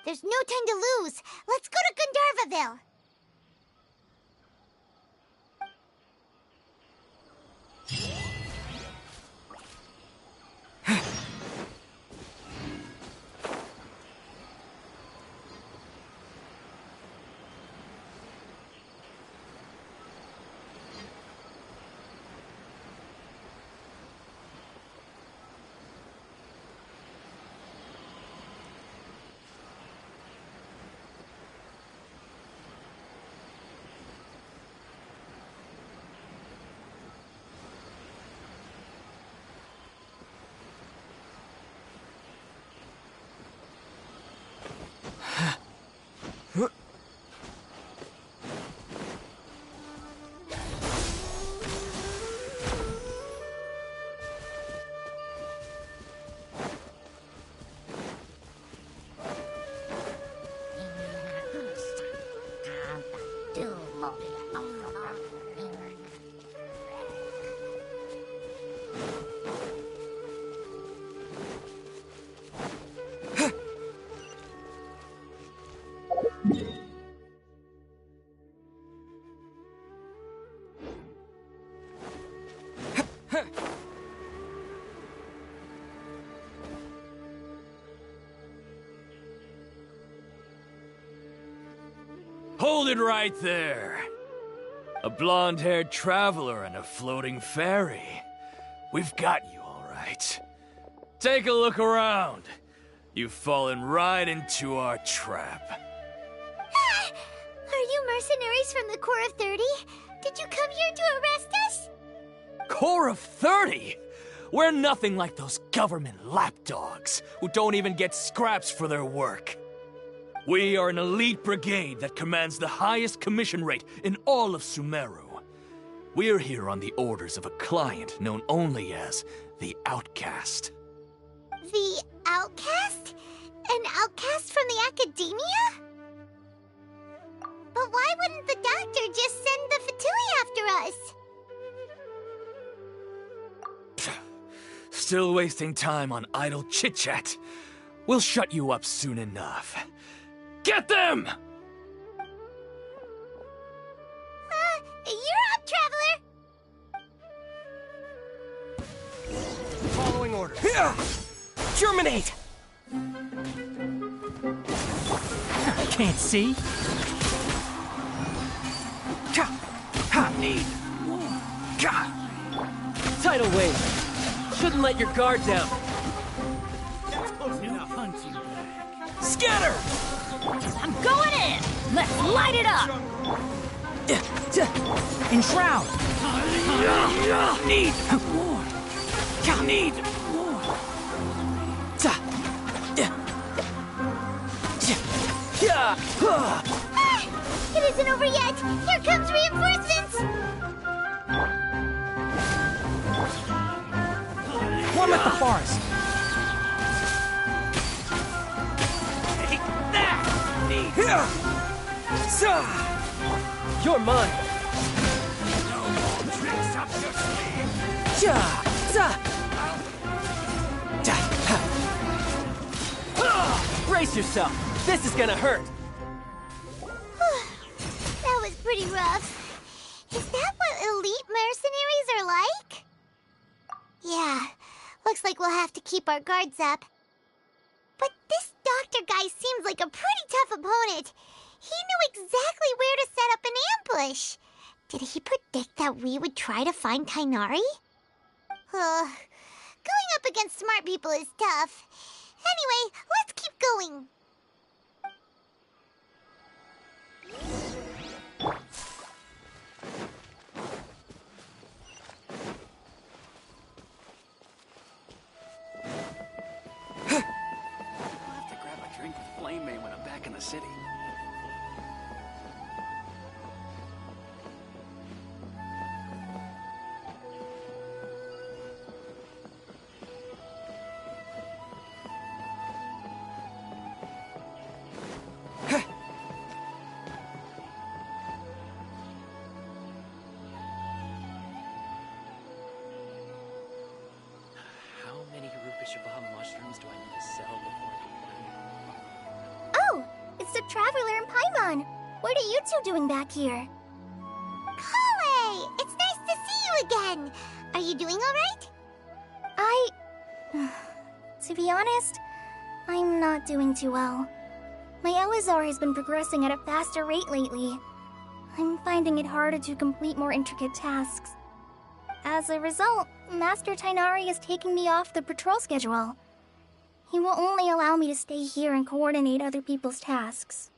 There's no time to lose. Let's go to Gandharvaville. Hold it right there. A blonde-haired traveler and a floating fairy. We've got you all right. Take a look around. You've fallen right into our trap. Are you mercenaries from the Corps of 30? Did you come here to arrest us? Corps of 30? We're nothing like those government lapdogs who don't even get scraps for their work. We are an elite brigade that commands the highest commission rate in all of Sumeru. We're here on the orders of a client known only as the Outcast. The Outcast? An outcast from the academia? But why wouldn't the doctor just send the Fatui after us? Still wasting time on idle chit-chat. We'll shut you up soon enough. Get them! You're up, Traveler! Following order. Terminate! Can't see. Need. Tidal wave. Shouldn't let your guard down. Scatter! I'm going in! Let's light it up! Enshroud! Need. It isn't over yet! Here comes reinforcements! Form at the forest! Take that! Need. You're mine! No tricks up your sleeve! Brace yourself! This is gonna hurt! That was pretty rough. Is that what elite mercenaries are like? Yeah, looks like we'll have to keep our guards up. But this doctor guy seems like a pretty tough opponent. He knew exactly where to set up an ambush. Did he predict that we would try to find Tainari? Going up against smart people is tough. Anyway, let's keep going. I'll have to grab a drink with Flame May when I'm back in the city. Mushrooms do I need to sell before Oh, it's the Traveler and Paimon. What are you two doing back here? Kale! It's nice to see you again. Are you doing all right? To be honest, I'm not doing too well. My Elazar has been progressing at a faster rate lately. I'm finding it harder to complete more intricate tasks. As a result, Master Tainari is taking me off the patrol schedule. He will only allow me to stay here and coordinate other people's tasks.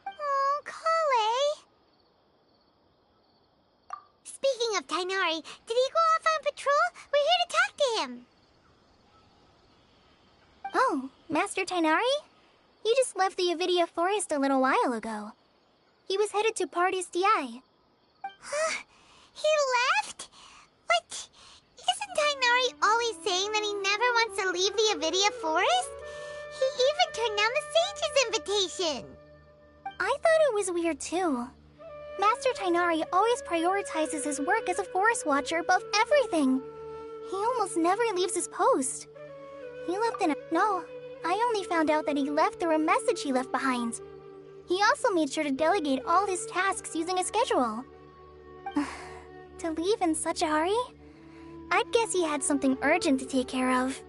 Oh, Kale. Speaking of Tainari, did he go off on patrol? We're here to talk to him. Oh, Master Tainari? You just left the Avidia Forest a little while ago. He was headed to Party's DI. Huh? He left? What? Isn't Tainari always saying that he never wants to leave the Avidia Forest? He even turned down the Sage's invitation. I thought it was weird too. Master Tainari always prioritizes his work as a forest watcher above everything. He almost never leaves his post. He left in a... No, I only found out that he left through a message he left behind. He also made sure to delegate all his tasks using a schedule. To leave in such a hurry? I'd guess he had something urgent to take care of.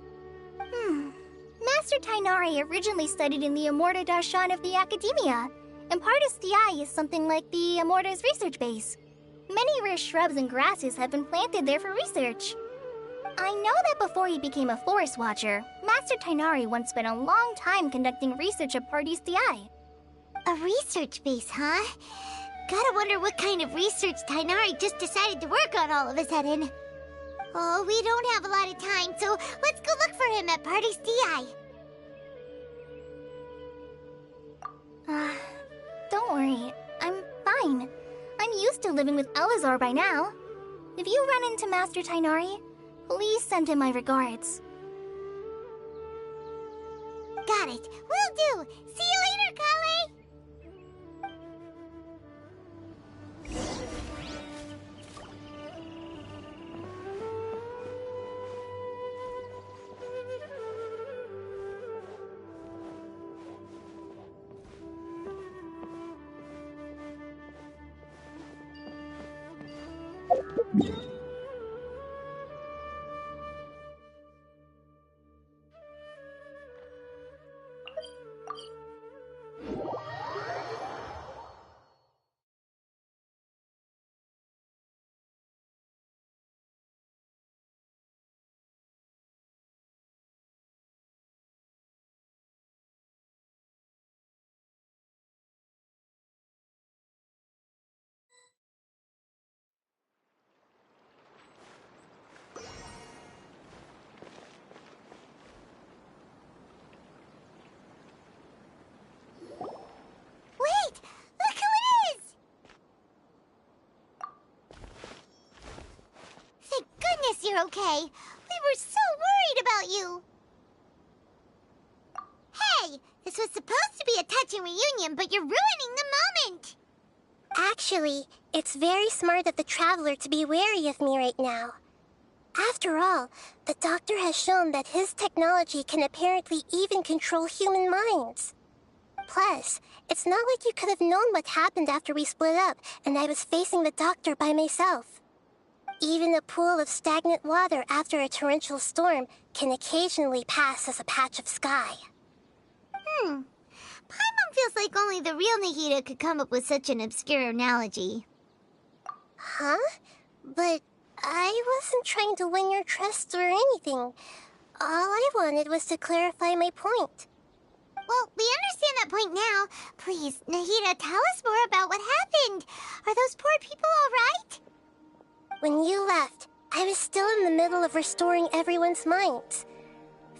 Master Tainari originally studied in the Amorta Darshan of the Academia. and Pardis Di is something like the Amorta's research base. Many rare shrubs and grasses have been planted there for research. I know that before he became a forest watcher, Master Tainari once spent a long time conducting research at Pardis Di. A research base, huh? Gotta wonder what kind of research Tainari just decided to work on all of a sudden. Oh, we don't have a lot of time, so let's go look for him at Pardis Di. Don't worry, I'm fine. I'm used to living with Elazar by now. If you run into Master Tainari, please send him my regards. Got it. Will do. See you later, Kale. Wait! Look who it is! Thank goodness you're okay. We were so worried about you. Hey! This was supposed to be a touching reunion, but you're ruining the moment! Actually, it's very smart of the Traveler to be wary of me right now. After all, the Doctor has shown that his technology can apparently even control human minds. Plus, it's not like you could have known what happened after we split up and I was facing the Doctor by myself. Even a pool of stagnant water after a torrential storm can occasionally pass as a patch of sky. Paimon feels like only the real Nahida could come up with such an obscure analogy. Huh? But I wasn't trying to win your trust or anything. All I wanted was to clarify my point. Well, we understand that point now. Please, Nahida, tell us more about what happened. Are those poor people all right? When you left, I was still in the middle of restoring everyone's minds.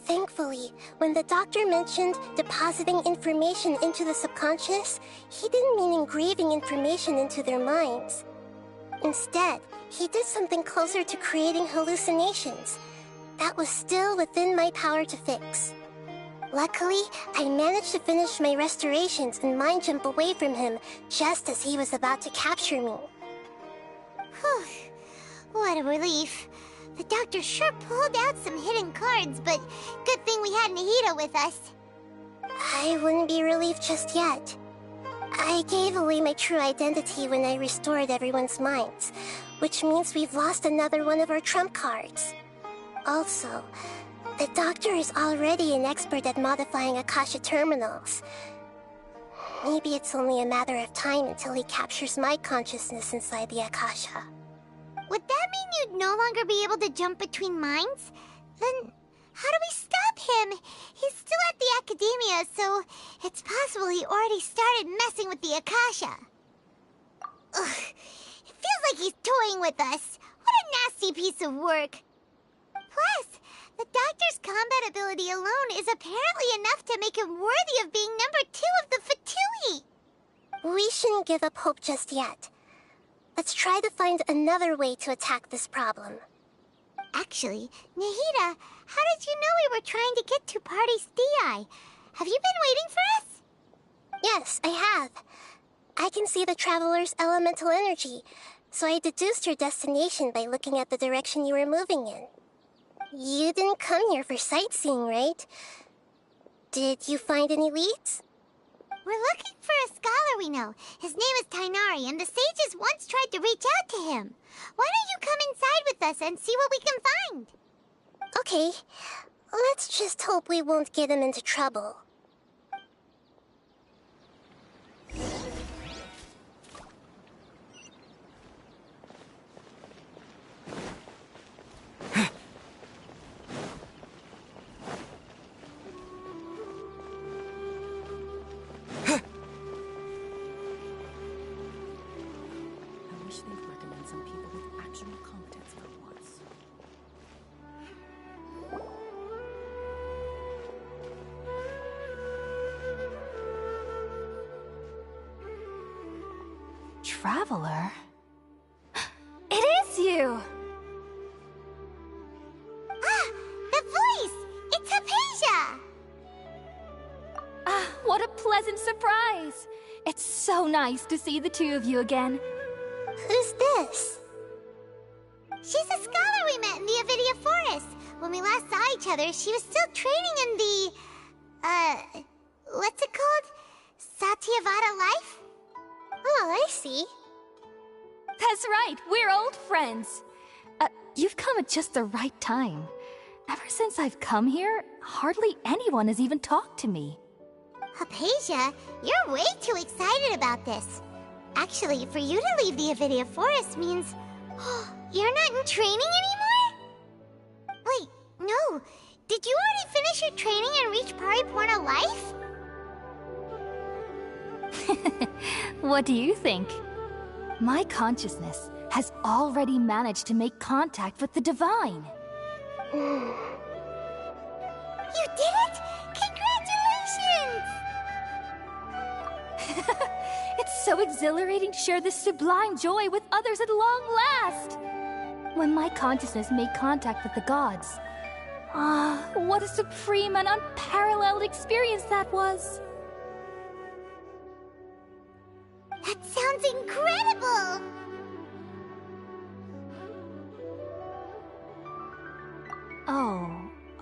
Thankfully, when the Doctor mentioned depositing information into the subconscious, he didn't mean engraving information into their minds. Instead, he did something closer to creating hallucinations. That was still within my power to fix. Luckily, I managed to finish my restorations and mind jump away from him just as he was about to capture me. Whew. What a relief. The Doctor sure pulled out some hidden cards, but good thing we had Nahida with us. I wouldn't be relieved just yet. I gave away my true identity when I restored everyone's minds, which means we've lost another one of our trump cards. Also, the Doctor is already an expert at modifying Akasha terminals. Maybe it's only a matter of time until he captures my consciousness inside the Akasha. Would that mean you'd no longer be able to jump between minds? Then how do we stop him? He's still at the Academia, so it's possible he already started messing with the Akasha. Ugh, it feels like he's toying with us. What a nasty piece of work. Plus, the Doctor's combat ability alone is apparently enough to make him worthy of being number 2 of the Fatui. We shouldn't give up hope just yet. Let's try to find another way to attack this problem. Actually, Nahida, how did you know we were trying to get to Pardis Di? Have you been waiting for us? Yes, I have. I can see the Traveler's elemental energy, so I deduced your destination by looking at the direction you were moving in. You didn't come here for sightseeing, right? Did you find any leads? We're looking for a scholar we know. His name is Tainari, and the sages once tried to reach out to him. Why don't you come inside with us and see what we can find? Okay, let's just hope we won't get him into trouble. traveler? It is you! Ah, the voice! It's Hypatia! Ah, what a pleasant surprise! It's so nice to see the two of you again. Who's this? She's a scholar we met in the Avidia Forest. When we last saw each other, she was still training in the... what's it called? Satyavada life? Oh, I see. That's right, we're old friends. You've come at just the right time. Ever since I've come here, hardly anyone has even talked to me. Hypatia, you're way too excited about this. Actually, for you to leave the Avidia Forest means... you're not in training anymore? Wait, no. Did you already finish your training and reach Paripurna life? What do you think? My consciousness has already managed to make contact with the divine. You did it! Congratulations! It's so exhilarating to share this sublime joy with others at long last! When my consciousness made contact with the gods, what a supreme and unparalleled experience that was! That sounds incredible! Oh,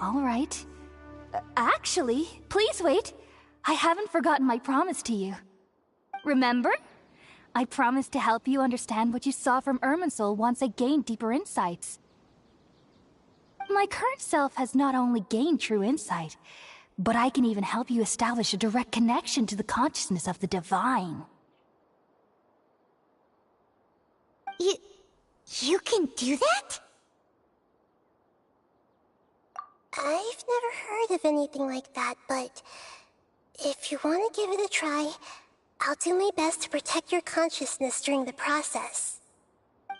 all right. Actually, please wait. I haven't forgotten my promise to you. Remember? I promised to help you understand what you saw from Irminsul once I gained deeper insights. My current self has not only gained true insight, but I can even help you establish a direct connection to the consciousness of the divine. You can do that? I've never heard of anything like that, but if you want to give it a try, I'll do my best to protect your consciousness during the process.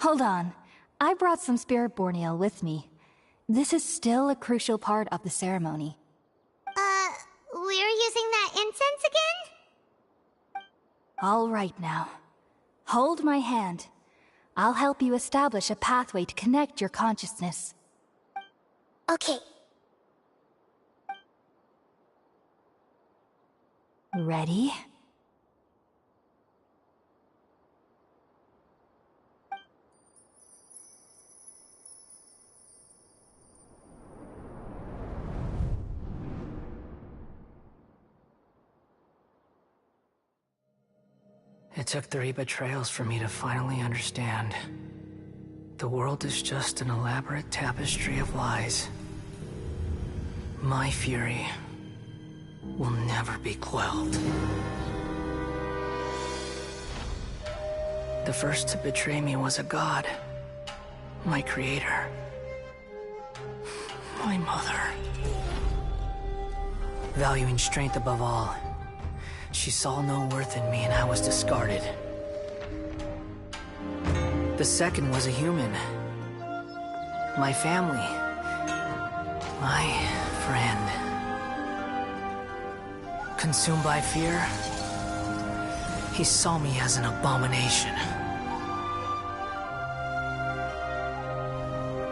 Hold on. I brought some spirit borneal with me. This is still a crucial part of the ceremony. We're using that incense again? All right now. Hold my hand. I'll help you establish a pathway to connect your consciousness. Okay. Ready? It took 3 betrayals for me to finally understand. The world is just an elaborate tapestry of lies. My fury will never be quelled. The first to betray me was a god. My creator. My mother. Valuing strength above all, she saw no worth in me and I was discarded. The second was a human. My family. My friend. Consumed by fear, he saw me as an abomination.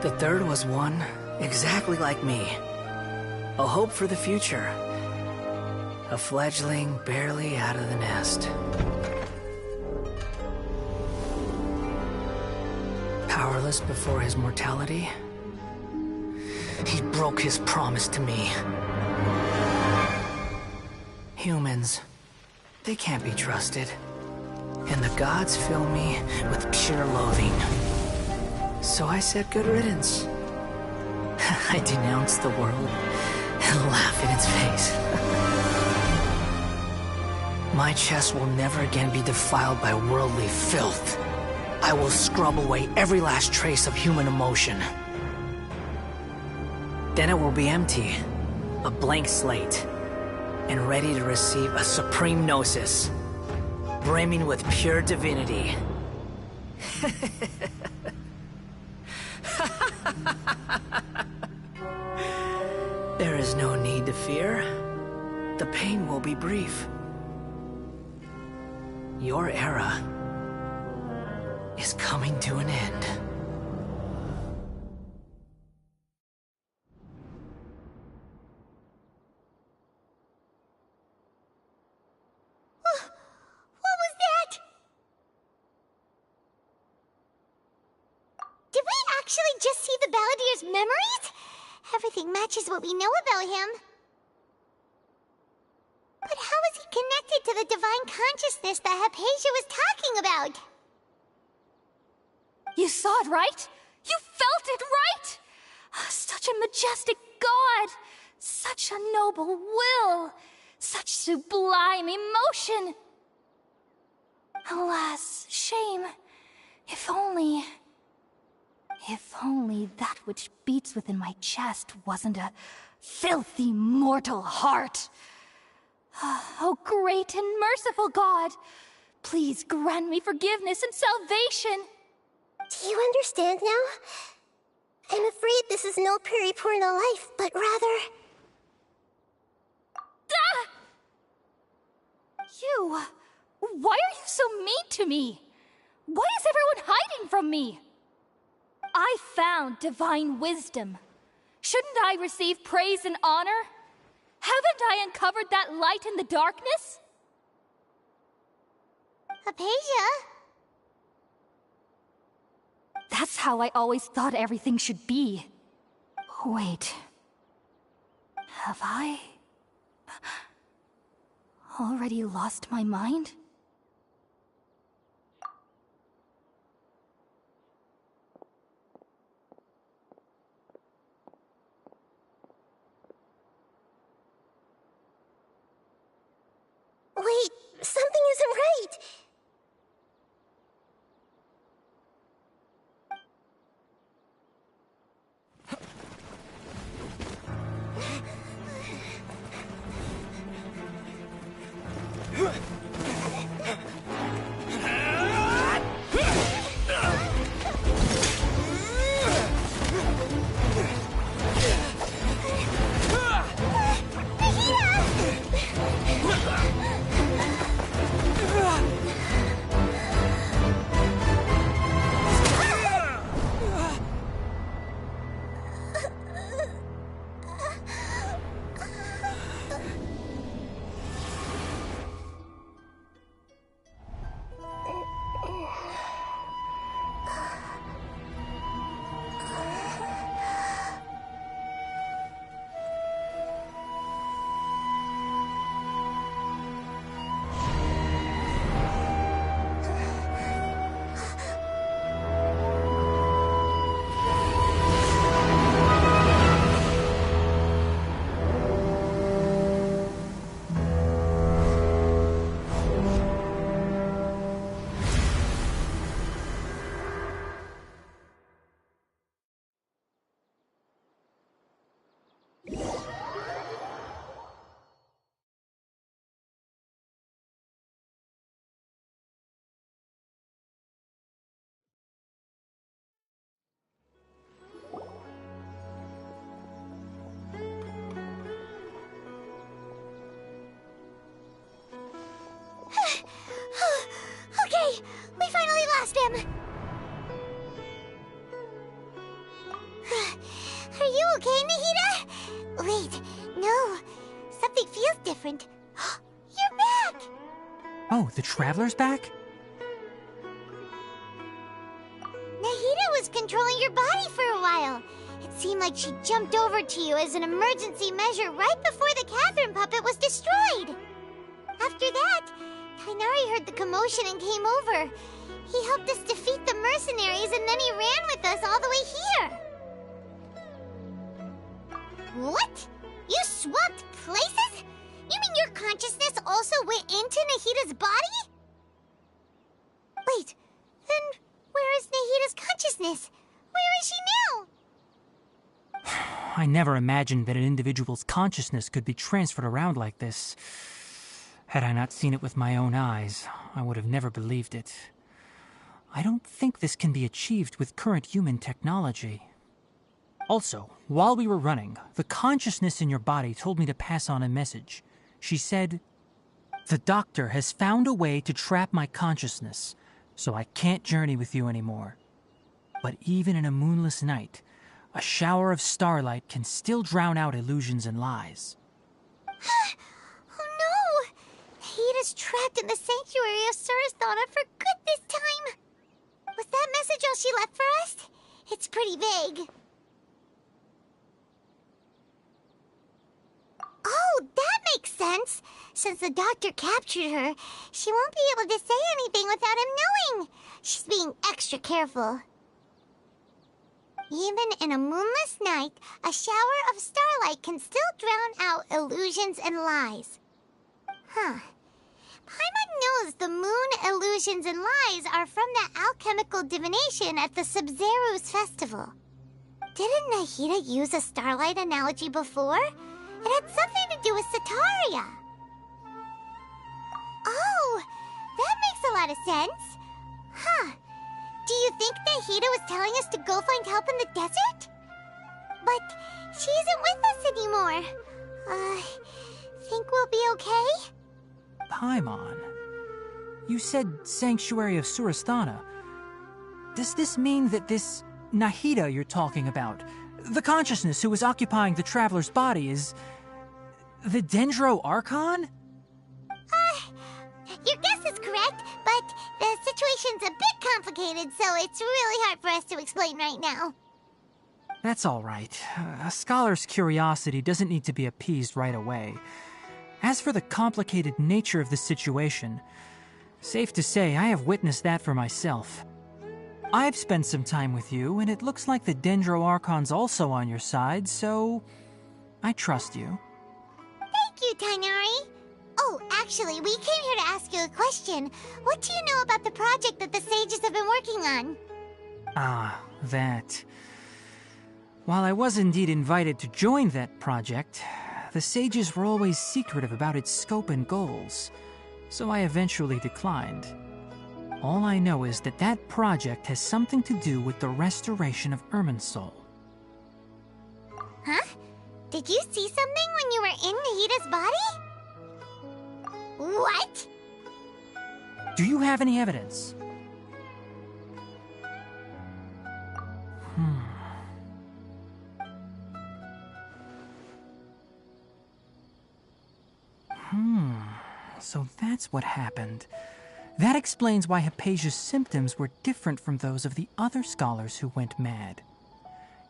The third was one exactly like me. A hope for the future. A fledgling barely out of the nest. Powerless before his mortality, he broke his promise to me. Humans, they can't be trusted. And the gods fill me with pure loathing. So I said good riddance. I denounce the world and laugh in its face. My chest will never again be defiled by worldly filth. I will scrub away every last trace of human emotion. Then it will be empty, a blank slate, and ready to receive a supreme gnosis, brimming with pure divinity. There is no need to fear. The pain will be brief. Your era is coming to an end. What was that? Did we actually just see the Balladier's memories? Everything matches what we know about him. But how is he connected to the divine consciousness that Hypatia was talking about? You saw it, right? You felt it, right? Such a majestic god! Such a noble will! Such sublime emotion! Alas, shame. If only that which beats within my chest wasn't a filthy mortal heart. Oh, great and merciful God, please grant me forgiveness and salvation. Do you understand now? I'm afraid this is no periporno life, but rather... Ah! You! Why are you so mean to me? Why is everyone hiding from me? I found divine wisdom. Shouldn't I receive praise and honor? Haven't I uncovered that light in the darkness? Hypatia? That's how I always thought everything should be. Wait. Have I already lost my mind? Wait, something isn't right. Okay, we finally lost him. Are you okay, Nahida? Wait, no. Something feels different. You're back! Oh, the Traveler's back? Nahida was controlling your body for a while. It seemed like she jumped over to you as an emergency measure right before the Catherine puppet was destroyed. After that, Kainari heard the commotion and came over. He helped us defeat the mercenaries and then he ran with us all the way here. What? You swapped places? You mean your consciousness also went into Nahida's body? Wait, then where is Nahida's consciousness? Where is she now? I never imagined that an individual's consciousness could be transferred around like this. Had I not seen it with my own eyes, I would have never believed it. I don't think this can be achieved with current human technology. Also, while we were running, the consciousness in your body told me to pass on a message. She said, "The doctor has found a way to trap my consciousness. so I can't journey with you anymore. But even in a moonless night, a shower of starlight can still drown out illusions and lies. Oh no! Nahida's trapped in the sanctuary of Surasthana for good this time! Was that message all she left for us? It's pretty vague. Oh, that makes sense! Since the doctor captured her, she won't be able to say anything without him knowing! She's being extra careful. Even in a moonless night, a shower of starlight can still drown out illusions and lies. Huh. Paimon knows the moon illusions and lies are from the alchemical divination at the Sub-Zeru's festival. Didn't Nahida use a starlight analogy before? It had something to do with Sataria. Oh, that makes a lot of sense. Huh. Do you think Nahida was telling us to go find help in the desert? But she isn't with us anymore. Think we'll be okay? Paimon, you said Sanctuary of Surasthana. Does this mean that this Nahida you're talking about, the consciousness who is occupying the traveler's body, is the Dendro Archon? Your guess is correct, but the situation's a bit complicated, so it's really hard for us to explain right now. That's all right. A scholar's curiosity doesn't need to be appeased right away. As for the complicated nature of the situation, safe to say I have witnessed that for myself. I've spent some time with you, and it looks like the Dendro Archon's also on your side, so I trust you. Thank you, Tainari. Oh, actually, we came here to ask you a question. What do you know about the project that the sages have been working on? Ah, that. While I was indeed invited to join that project, the sages were always secretive about its scope and goals, so I eventually declined. All I know is that that project has something to do with the restoration of Irminsul. Huh? Did you see something when you were in Nahida's body? What? Do you have any evidence? So that's what happened. That explains why Hypatia's symptoms were different from those of the other scholars who went mad.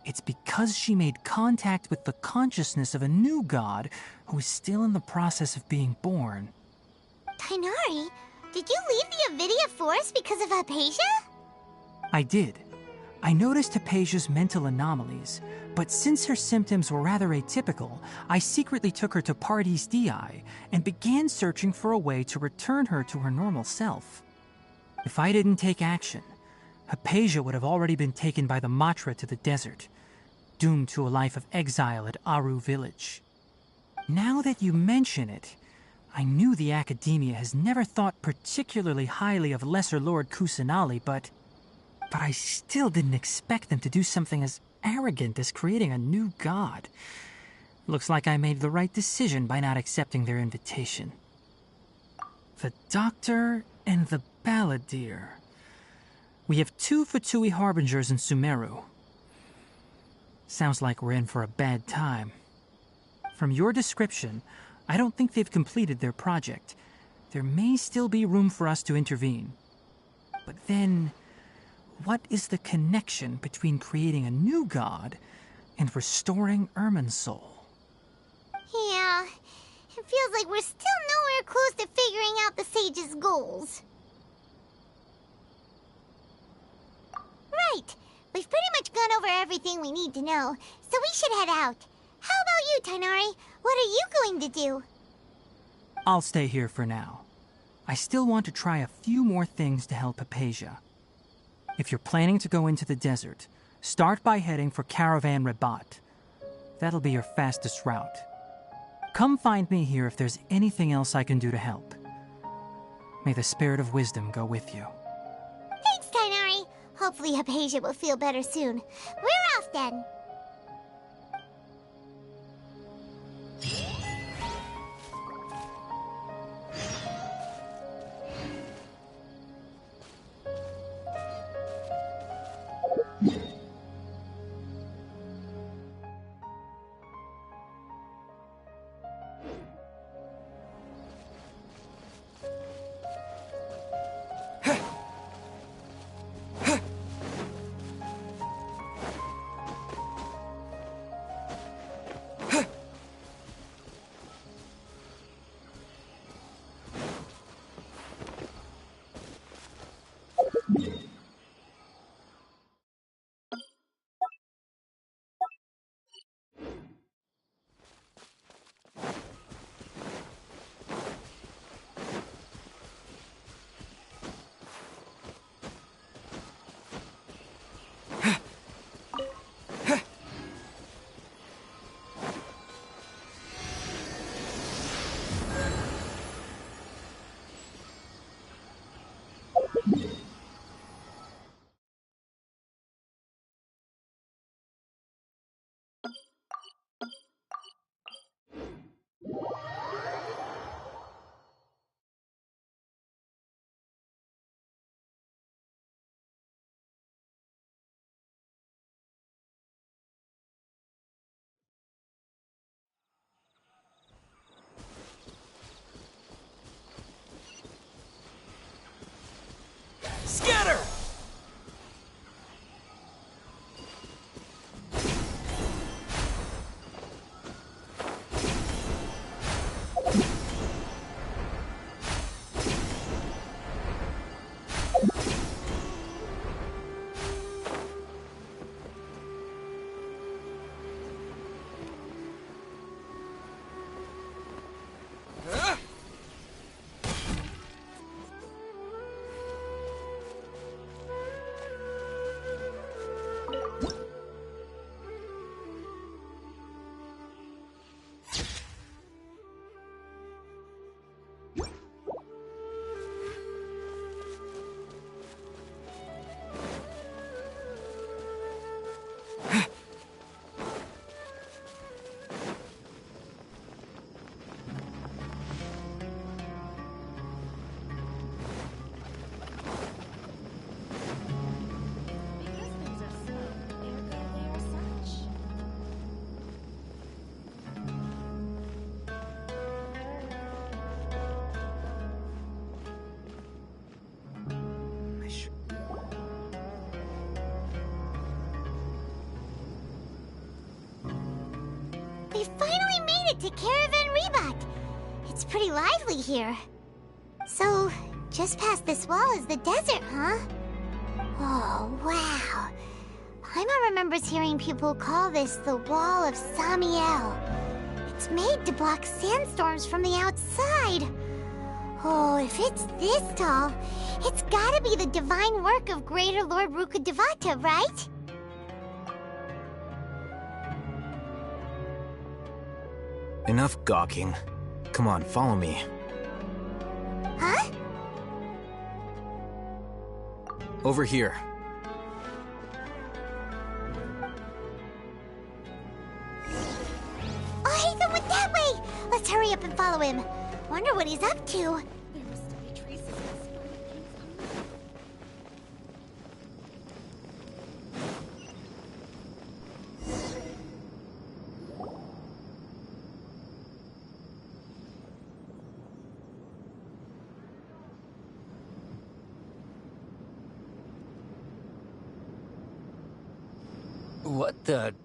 It's because she made contact with the consciousness of a new god who is still in the process of being born. Tainari, did you leave the Avidia Forest because of Hypatia? I did. I noticed Hypatia's mental anomalies, but since her symptoms were rather atypical, I secretly took her to Pardis Dii and began searching for a way to return her to her normal self. If I didn't take action, Hypatia would have already been taken by the Matra to the desert, doomed to a life of exile at Aru village. Now that you mention it, I knew the Academia has never thought particularly highly of Lesser Lord Kusanali, but I still didn't expect them to do something as arrogant as creating a new god. Looks like I made the right decision by not accepting their invitation. The Doctor and the Balladeer. We have 2 Fatui Harbingers in Sumeru. Sounds like we're in for a bad time. From your description, I don't think they've completed their project. There may still be room for us to intervene. But then, what is the connection between creating a new god and restoring Irminsul? Yeah, it feels like we're still nowhere close to figuring out the sage's goals. Right. We've pretty much gone over everything we need to know, so we should head out. How about you, Tainari? What are you going to do? I'll stay here for now. I still want to try a few more things to help Hypatia. If you're planning to go into the desert, start by heading for Caravan Rabat. That'll be your fastest route. Come find me here if there's anything else I can do to help. May the spirit of wisdom go with you. Thanks, Tainari. Hopefully Hypatia will feel better soon. We're off then. Scatter! We finally made it to Caravan Rebut. It's pretty lively here. So, just past this wall is the desert, huh? Oh, wow. Paimon remembers hearing people call this the Wall of Samiel. It's made to block sandstorms from the outside. Oh, if it's this tall, it's gotta be the divine work of Greater Lord Rukkhadevata, right? Enough gawking. Come on, follow me. Huh? Over here. Oh, Ethan went that way! Let's hurry up and follow him. Wonder what he's up to. There must still be traces of the Scarlet King's army. What the...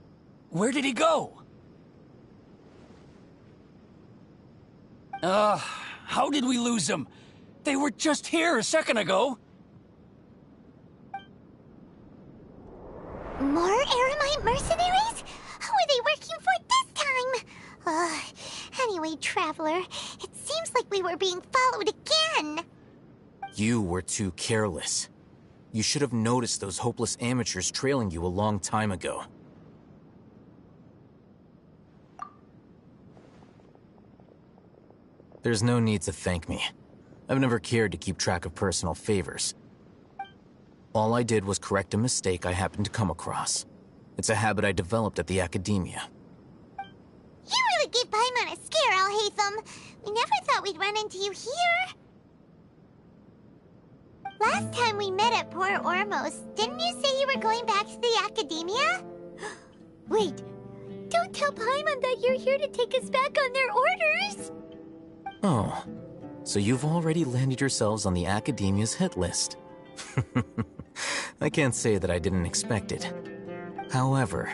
Where did he go? How did we lose them? They were just here a second ago. More Aramite mercenaries? Who are they working for this time? Anyway, Traveler, it seems like we were being followed again. You were too careless. You should have noticed those hopeless amateurs trailing you a long time ago. There's no need to thank me. I've never cared to keep track of personal favors. All I did was correct a mistake I happened to come across. It's a habit I developed at the Academia. You really gave Paimon a scare, Alhaitham. We never thought we'd run into you here. Last time we met at Port Ormos, didn't you say you were going back to the Academia? Wait, don't tell Paimon that you're here to take us back on their orders! Oh, so you've already landed yourselves on the Academia's hit list. I can't say that I didn't expect it. However,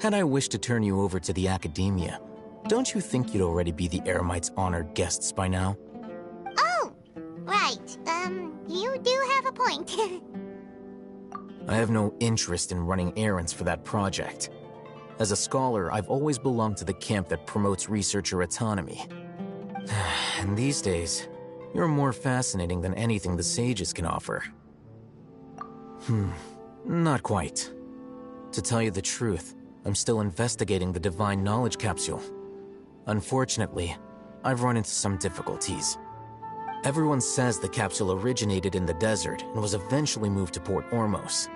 had I wished to turn you over to the Academia, don't you think you'd already be the Eremites' honored guests by now? Oh, right. You do have a point. I have no interest in running errands for that project. As a scholar, I've always belonged to the camp that promotes researcher autonomy. And these days, you're more fascinating than anything the sages can offer. Not quite. To tell you the truth, I'm still investigating the Divine Knowledge Capsule. Unfortunately, I've run into some difficulties. Everyone says the capsule originated in the desert and was eventually moved to Port Ormos.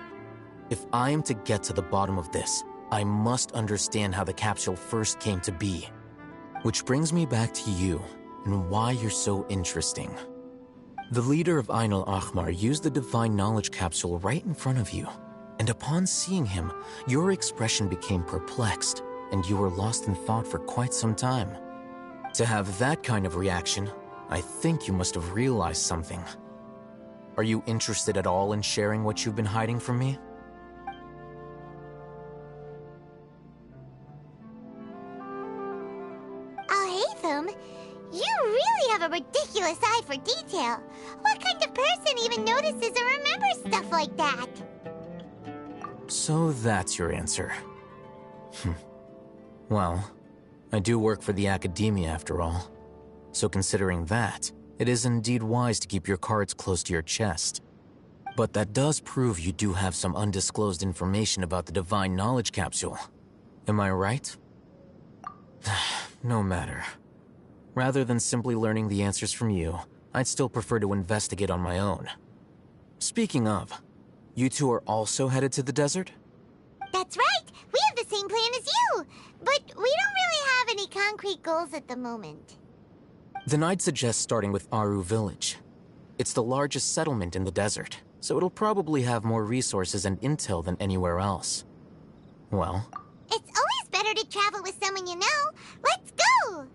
If I am to get to the bottom of this, I must understand how the capsule first came to be. Which brings me back to you and why you're so interesting. The leader of Ain al-Ahmar used the divine knowledge capsule right in front of you, and upon seeing him, your expression became perplexed, and you were lost in thought for quite some time. To have that kind of reaction, I think you must have realized something. Are you interested at all in sharing what you've been hiding from me? Alhaitham, you really have a ridiculous eye for detail. What kind of person even notices or remembers stuff like that? So that's your answer. Well, I do work for the academia after all. So considering that, it is indeed wise to keep your cards close to your chest. But that does prove you do have some undisclosed information about the divine knowledge capsule. Am I right? No matter. Rather than simply learning the answers from you, I'd still prefer to investigate on my own. Speaking of, you two are also headed to the desert? That's right! We have the same plan as you! But we don't really have any concrete goals at the moment. Then I'd suggest starting with Aru Village. It's the largest settlement in the desert, so it'll probably have more resources and intel than anywhere else. Well, It's always better to travel with someone you know. Let's go!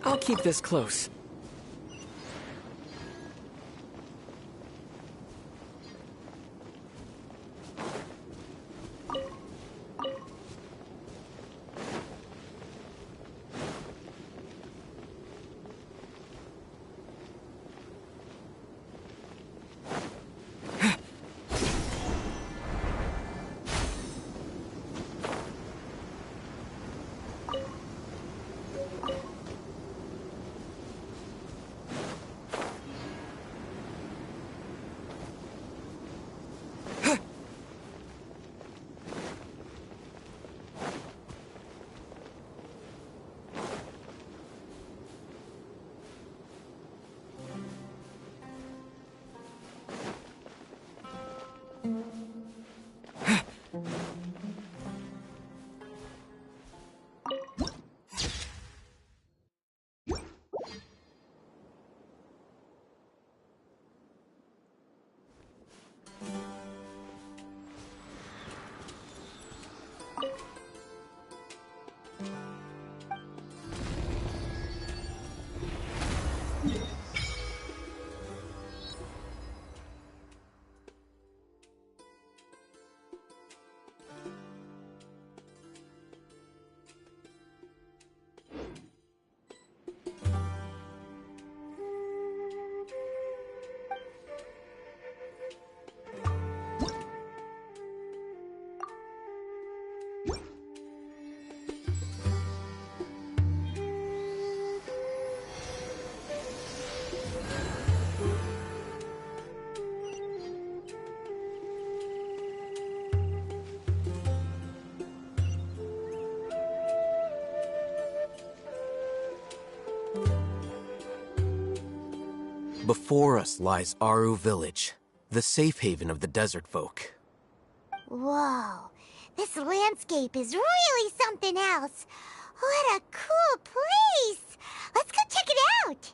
I'll keep this close. Before us lies Aru Village, the safe haven of the desert folk. Whoa, this landscape is really something else. What a cool place! Let's go check it out!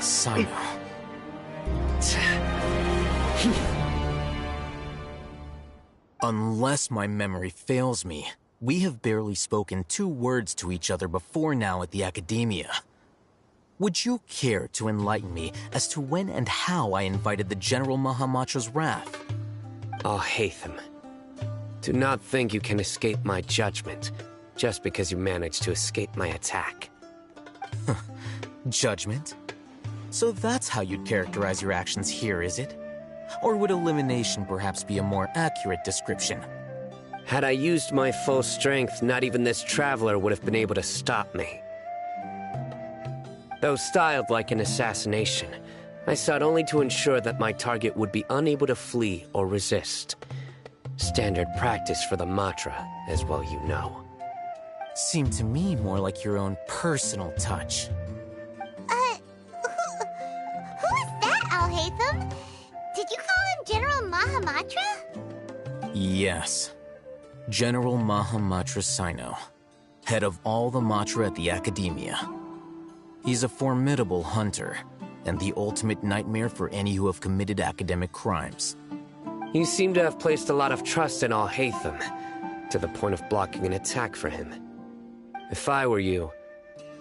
Sino. Unless my memory fails me, we have barely spoken 2 words to each other before now at the Academia. Would you care to enlighten me as to when and how I invited the General Mahamatra's wrath? Alhaitham, do not think you can escape my judgment just because you managed to escape my attack. Judgment? So that's how you'd characterize your actions here, is it? Or would elimination perhaps be a more accurate description? Had I used my full strength, not even this traveler would have been able to stop me. Though styled like an assassination, I sought only to ensure that my target would be unable to flee or resist. Standard practice for the Matra, as well you know. Seemed to me more like your own personal touch. Who is that, Alhaitham? Did you call him General Mahamatra? Yes. General Mahamatra Sino, head of all the Matra at the Academia. He's a formidable hunter, and the ultimate nightmare for any who have committed academic crimes. You seem to have placed a lot of trust in Alhaitham, to the point of blocking an attack for him. If I were you,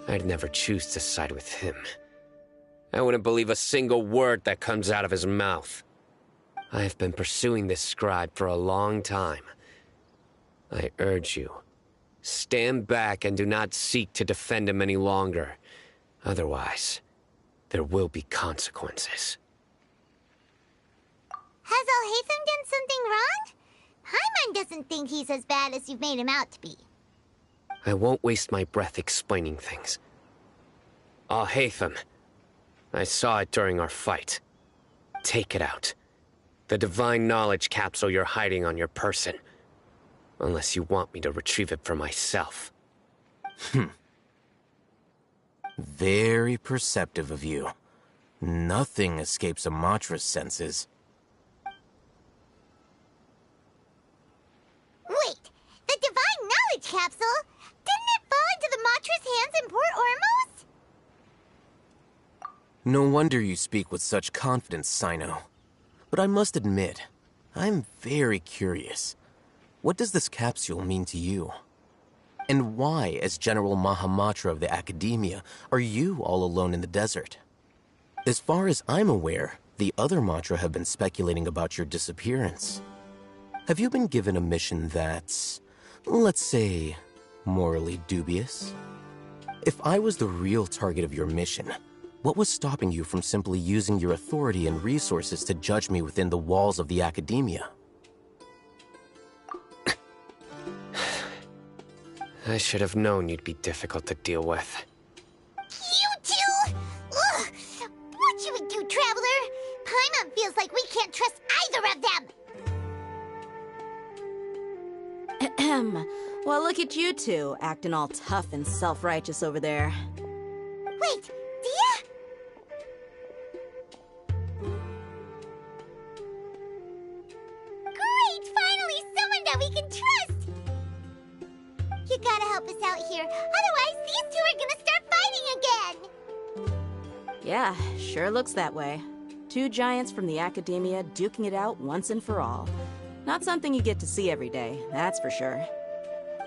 I'd never choose to side with him. I wouldn't believe a single word that comes out of his mouth. I have been pursuing this scribe for a long time. I urge you, stand back and do not seek to defend him any longer. Otherwise, there will be consequences. Has Alhaitham done something wrong? Paimon doesn't think he's as bad as you've made him out to be. I won't waste my breath explaining things. Alhaitham, I saw it during our fight. Take it out. The divine knowledge capsule you're hiding on your person. Unless you want me to retrieve it for myself. Very perceptive of you. Nothing escapes a Matra's senses. Wait, the divine knowledge capsule? Didn't it fall into the Matra's hands in Port Ormos? No wonder you speak with such confidence, Sino. But I must admit, I'm very curious. What does this capsule mean to you? And why, as General Mahamatra of the Academia, are you all alone in the desert? As far as I'm aware, the other Matra have been speculating about your disappearance. Have you been given a mission that's, let's say, morally dubious? If I was the real target of your mission, what was stopping you from simply using your authority and resources to judge me within the walls of the Academia? I should have known you'd be difficult to deal with. You two? Ugh! What you would do, Traveler? Paimon feels like we can't trust either of them! Ahem. Well, look at you two, acting all tough and self-righteous over there. Wait, Dia? Great! Finally, someone that we can trust! You gotta help us out here, otherwise these two are gonna start fighting again! Yeah, sure looks that way. 2 giants from the Academia duking it out once and for all. Not something you get to see every day, that's for sure.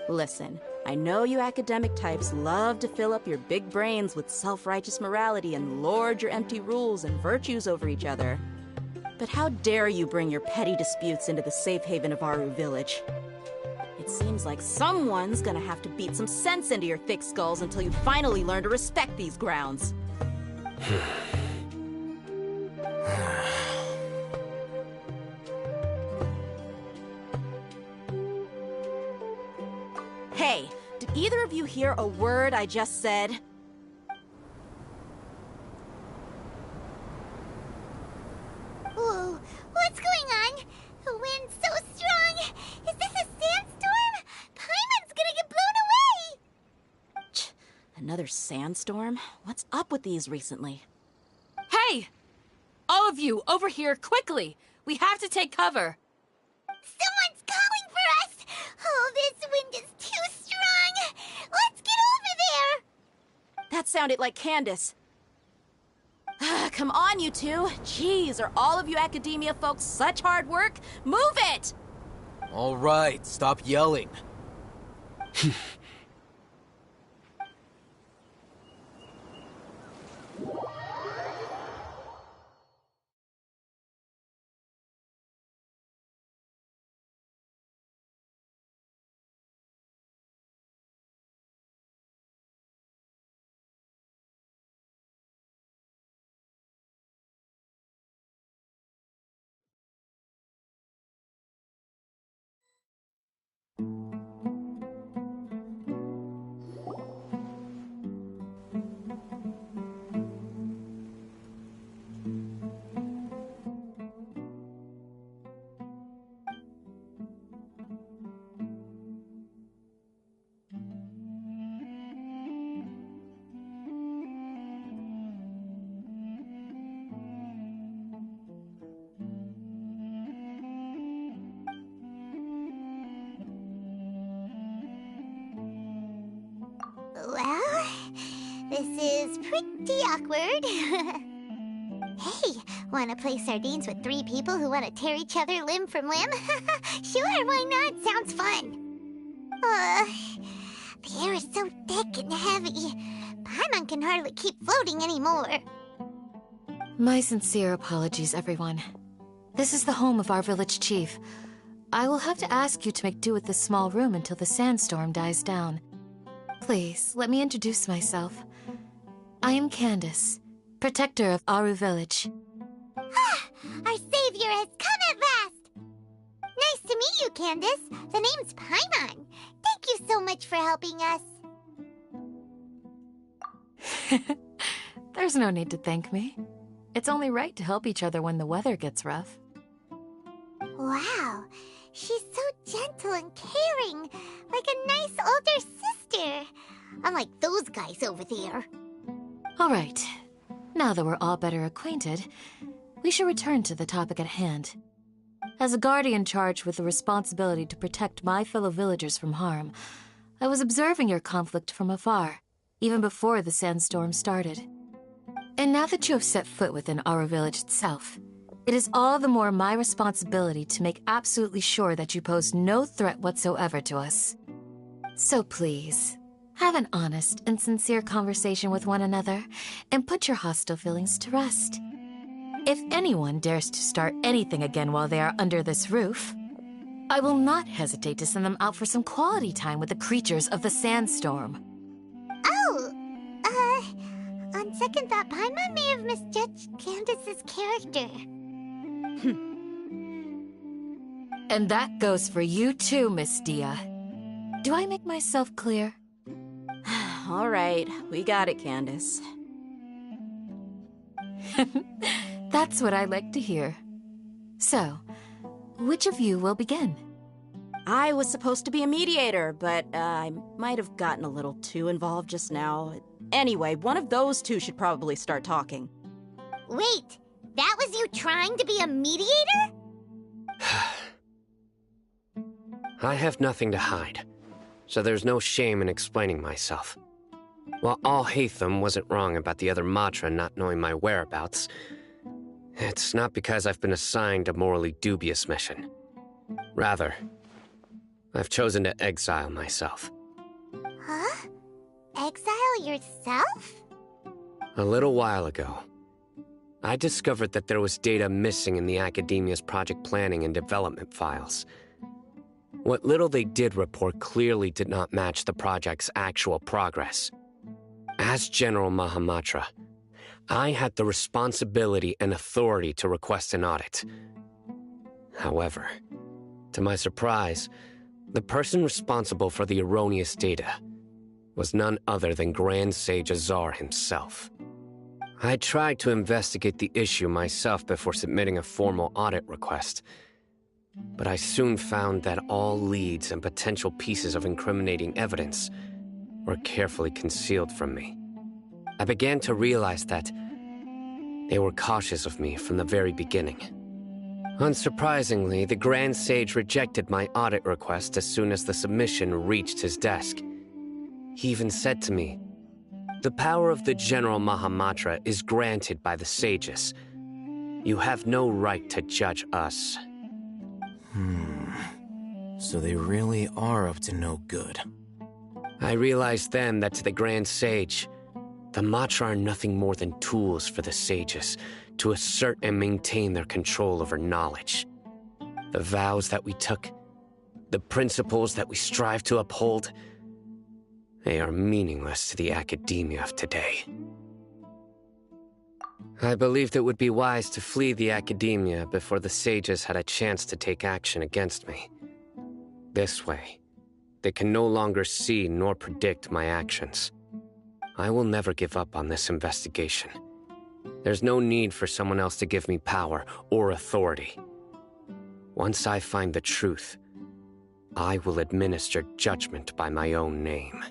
Listen, I know you academic types love to fill up your big brains with self-righteous morality and lord your empty rules and virtues over each other. But how dare you bring your petty disputes into the safe haven of Aru Village? It seems like someone's gonna have to beat some sense into your thick skulls until you finally learn to respect these grounds. Hey, did either of you hear a word I just said? Whoa, what's going on? The wind's so strong. Is this a sandstorm? Paimon's gonna get blown away! Another sandstorm? What's up with these recently? Hey! All of you, over here, quickly! We have to take cover! Someone's calling for us! Oh, this wind is too strong! Let's get over there! That sounded like Candace. Come on, you two. Jeez, are all of you academia folks such hard work? Move it! All right, stop yelling. Well, this is pretty awkward. Hey, wanna play sardines with 3 people who wanna tear each other limb from limb? Sure, why not? Sounds fun. The air is so thick and heavy. Paimon can hardly keep floating anymore. My sincere apologies, everyone. This is the home of our village chief. I will have to ask you to make do with this small room until the sandstorm dies down. Please, let me introduce myself. I am Candace, protector of Aru Village. Our savior has come at last! Nice to meet you, Candace. The name's Paimon. Thank you so much for helping us. There's no need to thank me. It's only right to help each other when the weather gets rough. Wow, she's so gentle and caring, like a nice older sister. Unlike those guys over there. All right. Now that we're all better acquainted, we should return to the topic at hand. As a guardian charged with the responsibility to protect my fellow villagers from harm, I was observing your conflict from afar, even before the sandstorm started. And now that you have set foot within our village itself, it is all the more my responsibility to make absolutely sure that you pose no threat whatsoever to us. So please, have an honest and sincere conversation with one another, and put your hostile feelings to rest. If anyone dares to start anything again while they are under this roof, I will not hesitate to send them out for some quality time with the creatures of the sandstorm. Oh, on second thought, Paimon may have misjudged Candace's character. And that goes for you too, Miss Dia. Do I make myself clear? All right, we got it, Candace. That's what I like to hear. So, which of you will begin? I was supposed to be a mediator, but I might have gotten a little too involved just now. Anyway, one of those two should probably start talking. Wait, that was you trying to be a mediator? I have nothing to hide, so there's no shame in explaining myself. While Al-Haytham wasn't wrong about the other Matra not knowing my whereabouts, it's not because I've been assigned a morally dubious mission. Rather, I've chosen to exile myself. Huh? Exile yourself? A little while ago, I discovered that there was data missing in the Academia's project planning and development files. What little they did report clearly did not match the project's actual progress. As General Mahamatra, I had the responsibility and authority to request an audit. However, to my surprise, the person responsible for the erroneous data was none other than Grand Sage Azar himself. I tried to investigate the issue myself before submitting a formal audit request, but I soon found that all leads and potential pieces of incriminating evidence were carefully concealed from me. I began to realize that they were cautious of me from the very beginning. Unsurprisingly, the Grand Sage rejected my audit request as soon as the submission reached his desk. He even said to me, "The power of the General Mahamatra is granted by the sages. You have no right to judge us." So they really are up to no good. I realized then that to the Grand Sage, the Matra are nothing more than tools for the sages to assert and maintain their control over knowledge. The vows that we took, the principles that we strive to uphold, they are meaningless to the academia of today. I believed it would be wise to flee the academia before the sages had a chance to take action against me. This way, they can no longer see nor predict my actions. I will never give up on this investigation. There's no need for someone else to give me power or authority. Once I find the truth, I will administer judgment by my own name.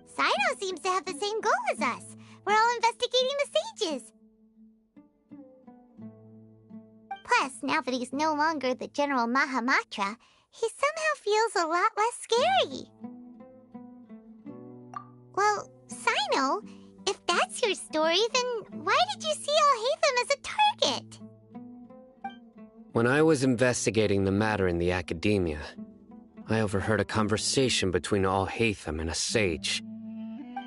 Sino seems to have the same goal as us. We're all investigating the sages. Plus, now that he's no longer the General Mahamatra, he somehow feels a lot less scary. Well, Sino, if that's your story, then why did you see Alhaitham as a target? When I was investigating the matter in the academia, I overheard a conversation between Alhaitham and a sage.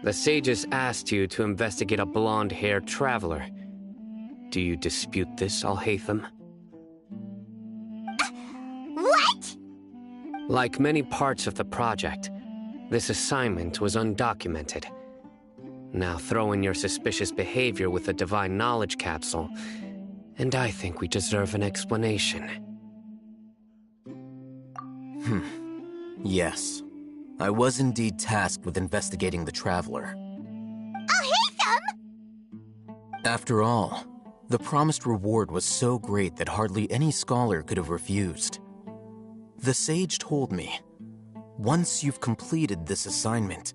The sages asked you to investigate a blonde-haired traveler. Do you dispute this, Alhaitham? What? Like many parts of the project, this assignment was undocumented. Now throw in your suspicious behavior with the divine knowledge capsule, and I think we deserve an explanation. Yes. I was indeed tasked with investigating the traveler. Alhaitham! After all, the promised reward was so great that hardly any scholar could have refused. The sage told me, once you've completed this assignment,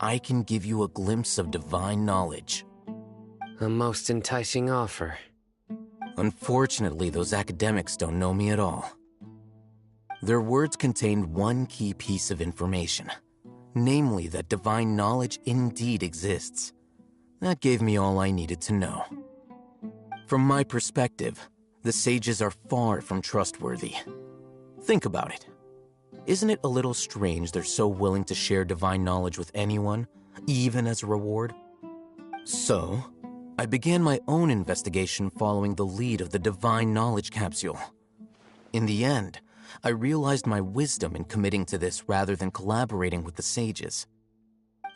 I can give you a glimpse of divine knowledge. A most enticing offer. Unfortunately, those academics don't know me at all. Their words contained one key piece of information, namely that divine knowledge indeed exists. That gave me all I needed to know. From my perspective, the sages are far from trustworthy. Think about it. Isn't it a little strange they're so willing to share divine knowledge with anyone, even as a reward? So, I began my own investigation following the lead of the divine knowledge capsule. In the end, I realized my wisdom in committing to this rather than collaborating with the sages.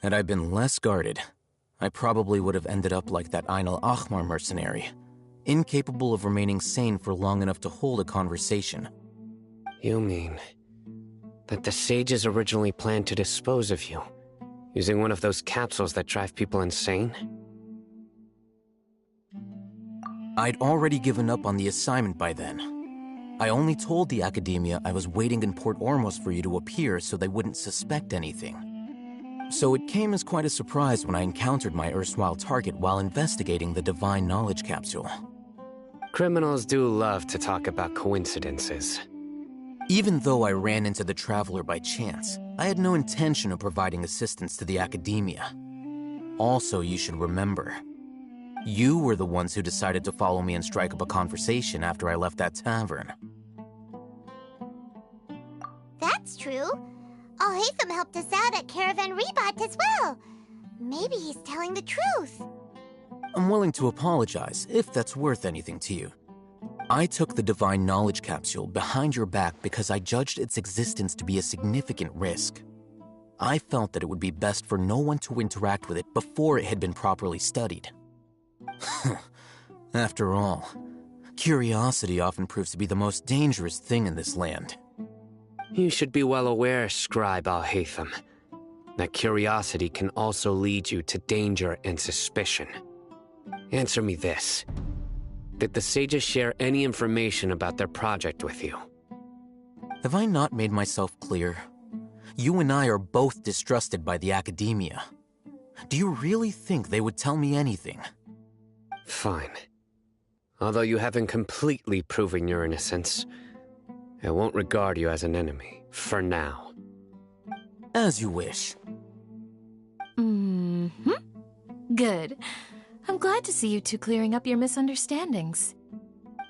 Had I been less guarded, I probably would have ended up like that Ain al-Ahmar mercenary, incapable of remaining sane for long enough to hold a conversation. You mean that the sages originally planned to dispose of you, using one of those capsules that drive people insane? I'd already given up on the assignment by then. I only told the academia I was waiting in Port Ormos for you to appear so they wouldn't suspect anything. So it came as quite a surprise when I encountered my erstwhile target while investigating the divine knowledge capsule. Criminals do love to talk about coincidences. Even though I ran into the traveler by chance, I had no intention of providing assistance to the academia. Also, you should remember, you were the ones who decided to follow me and strike up a conversation after I left that tavern. That's that's true. Alhaitham helped us out at Caravan Rebot as well. Maybe he's telling the truth. I'm willing to apologize if that's worth anything to you. I took the Divine Knowledge Capsule behind your back because I judged its existence to be a significant risk. I felt that it would be best for no one to interact with it before it had been properly studied. After all, curiosity often proves to be the most dangerous thing in this land. You should be well aware, Scribe Alhaitham, that curiosity can also lead you to danger and suspicion. Answer me this. Did the sages share any information about their project with you? Have I not made myself clear? You and I are both distrusted by the academia. Do you really think they would tell me anything? Fine. Although you haven't completely proven your innocence, I won't regard you as an enemy, for now. As you wish. Mm-hmm. Good. I'm glad to see you two clearing up your misunderstandings.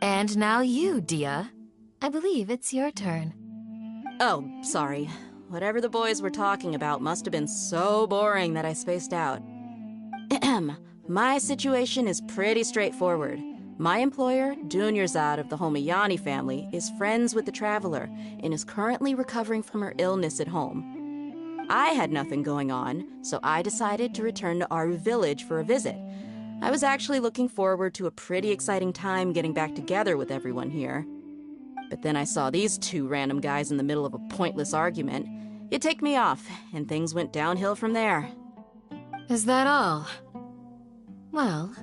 And now you, Dia. I believe it's your turn. Oh, sorry. Whatever the boys were talking about must have been so boring that I spaced out. My situation is pretty straightforward. My employer, Dunyarzad of the Homayani family, is friends with the Traveler and is currently recovering from her illness at home. I had nothing going on, so I decided to return to Aru village for a visit. I was actually looking forward to a pretty exciting time getting back together with everyone here. But then I saw these two random guys in the middle of a pointless argument. It ticked me off, and things went downhill from there. Is that all? Well,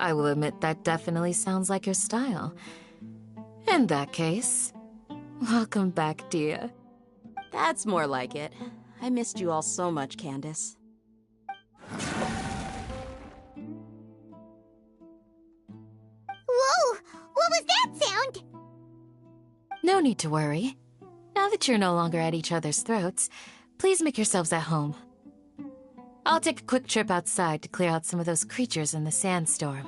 I will admit that definitely sounds like your style. In that case, welcome back, Dia. That's more like it. I missed you all so much, Candace. Whoa! What was that sound? No need to worry. Now that you're no longer at each other's throats, please make yourselves at home. I'll take a quick trip outside to clear out some of those creatures in the sandstorm.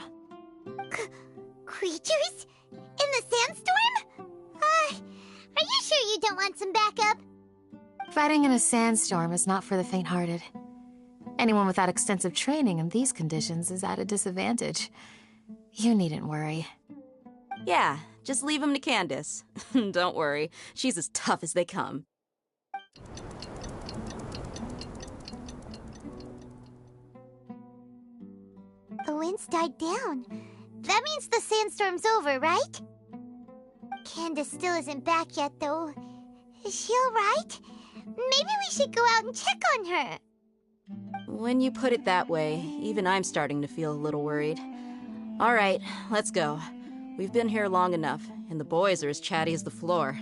Creatures? In the sandstorm? Are you sure you don't want some backup? Fighting in a sandstorm is not for the faint-hearted. Anyone without extensive training in these conditions is at a disadvantage. You needn't worry. Yeah, just leave him to Candace. Don't worry, she's as tough as they come. The wind's died down. That means the sandstorm's over, right? Candace still isn't back yet, though. Is she alright? Maybe we should go out and check on her. When you put it that way, even I'm starting to feel a little worried. All right, let's go. We've been here long enough, and the boys are as chatty as the floor.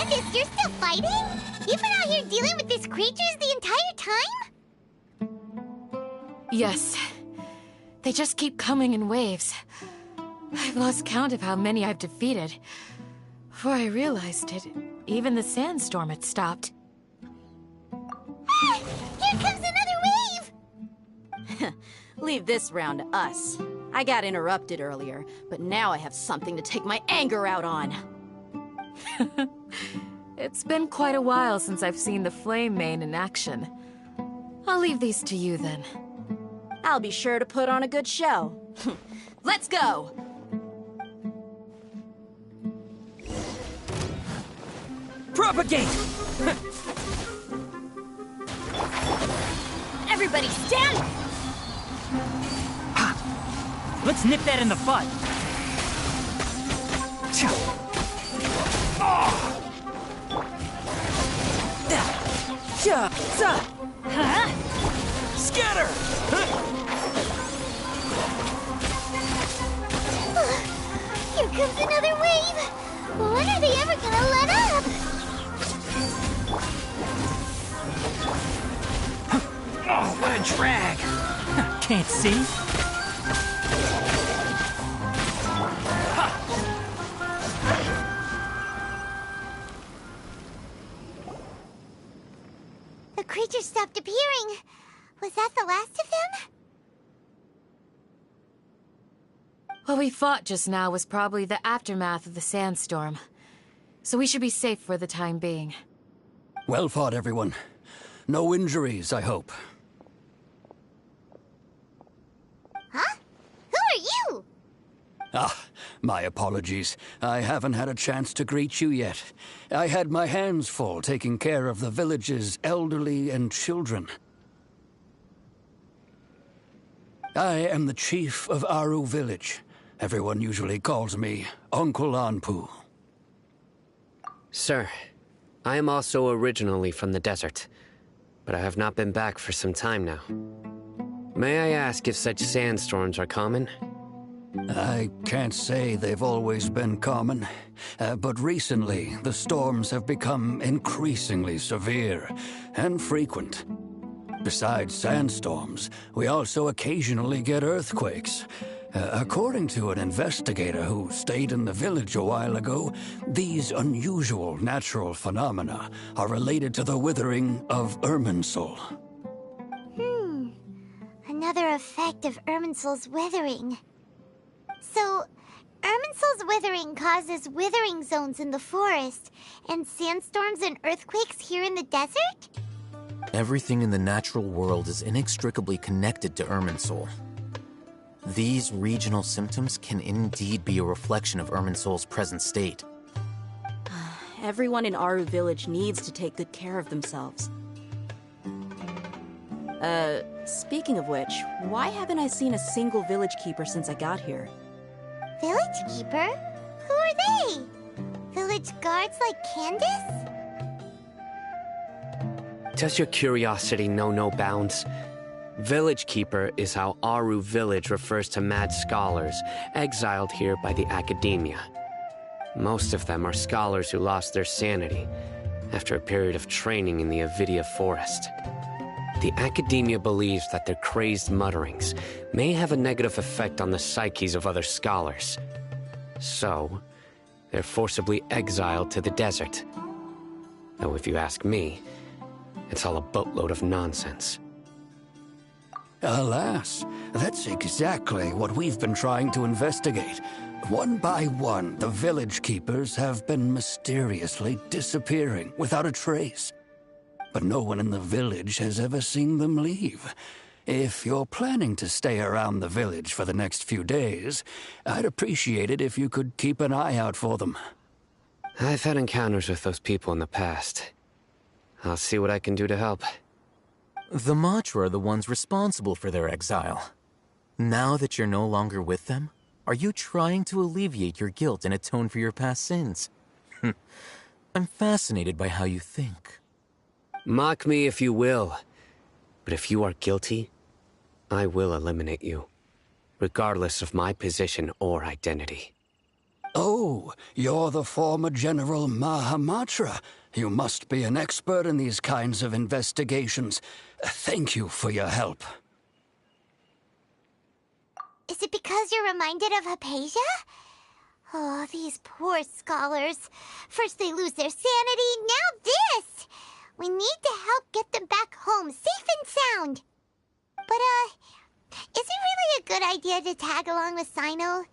Goodness, you're still fighting? You've been out here dealing with these creatures the entire time? Yes. They just keep coming in waves. I've lost count of how many I've defeated. Before I realized it, even the sandstorm had stopped. Ah, here comes another wave! Leave this round to us. I got interrupted earlier, but now I have something to take my anger out on. It's been quite a while since I've seen the Flame Mane in action. I'll leave these to you then. I'll be sure to put on a good show. Let's go! Propagate! Everybody stand! Let's nip that in the bud. Scatter! Here comes another wave! When are they ever gonna let up? Oh, what a drag! Can't see? The creatures stopped appearing. Was that the last of them? What we fought just now was probably the aftermath of the sandstorm. So we should be safe for the time being. Well fought, everyone. No injuries, I hope. Huh? Who are you? Ah, my apologies. I haven't had a chance to greet you yet. I had my hands full taking care of the village's elderly and children. I am the chief of Aru village. Everyone usually calls me Uncle Anpu. Sir, I am also originally from the desert, but I have not been back for some time now. May I ask if such sandstorms are common? I can't say they've always been common, but recently the storms have become increasingly severe and frequent. Besides sandstorms, we also occasionally get earthquakes. According to an investigator who stayed in the village a while ago, these unusual natural phenomena are related to the withering of Irminsul. Another effect of Irminsul's withering. So, Irminsul's withering causes withering zones in the forest, and sandstorms and earthquakes here in the desert? Everything in the natural world is inextricably connected to Irminsul. These regional symptoms can indeed be a reflection of Irminsul's present state. Everyone in Aru village needs to take good care of themselves. Speaking of which, why haven't I seen a single village keeper since I got here? Village keeper? Who are they? Village guards like Candace? Does your curiosity know no bounds? Village Keeper is how Aru village refers to mad scholars exiled here by the academia. Most of them are scholars who lost their sanity after a period of training in the Avidia forest. The academia believes that their crazed mutterings may have a negative effect on the psyches of other scholars. So, they're forcibly exiled to the desert. Though if you ask me, it's all a boatload of nonsense. Alas, that's exactly what we've been trying to investigate. One by one, the village keepers have been mysteriously disappearing without a trace. But no one in the village has ever seen them leave. If you're planning to stay around the village for the next few days, I'd appreciate it if you could keep an eye out for them. I've had encounters with those people in the past. I'll see what I can do to help. The Matra are the ones responsible for their exile. Now that you're no longer with them, are you trying to alleviate your guilt and atone for your past sins? I'm fascinated by how you think. Mock me if you will, but if you are guilty, I will eliminate you, regardless of my position or identity. Oh, you're the former General Mahamatra. You must be an expert in these kinds of investigations. Thank you for your help. Is it because you're reminded of Hypatia? Oh, these poor scholars. First they lose their sanity, now this! We need to help get them back home, safe and sound. But, is it really a good idea to tag along with Sino?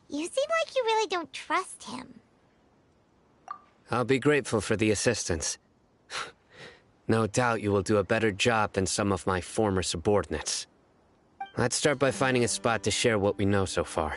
You seem like you really don't trust him. I'll be grateful for the assistance. No doubt you will do a better job than some of my former subordinates. Let's start by finding a spot to share what we know so far.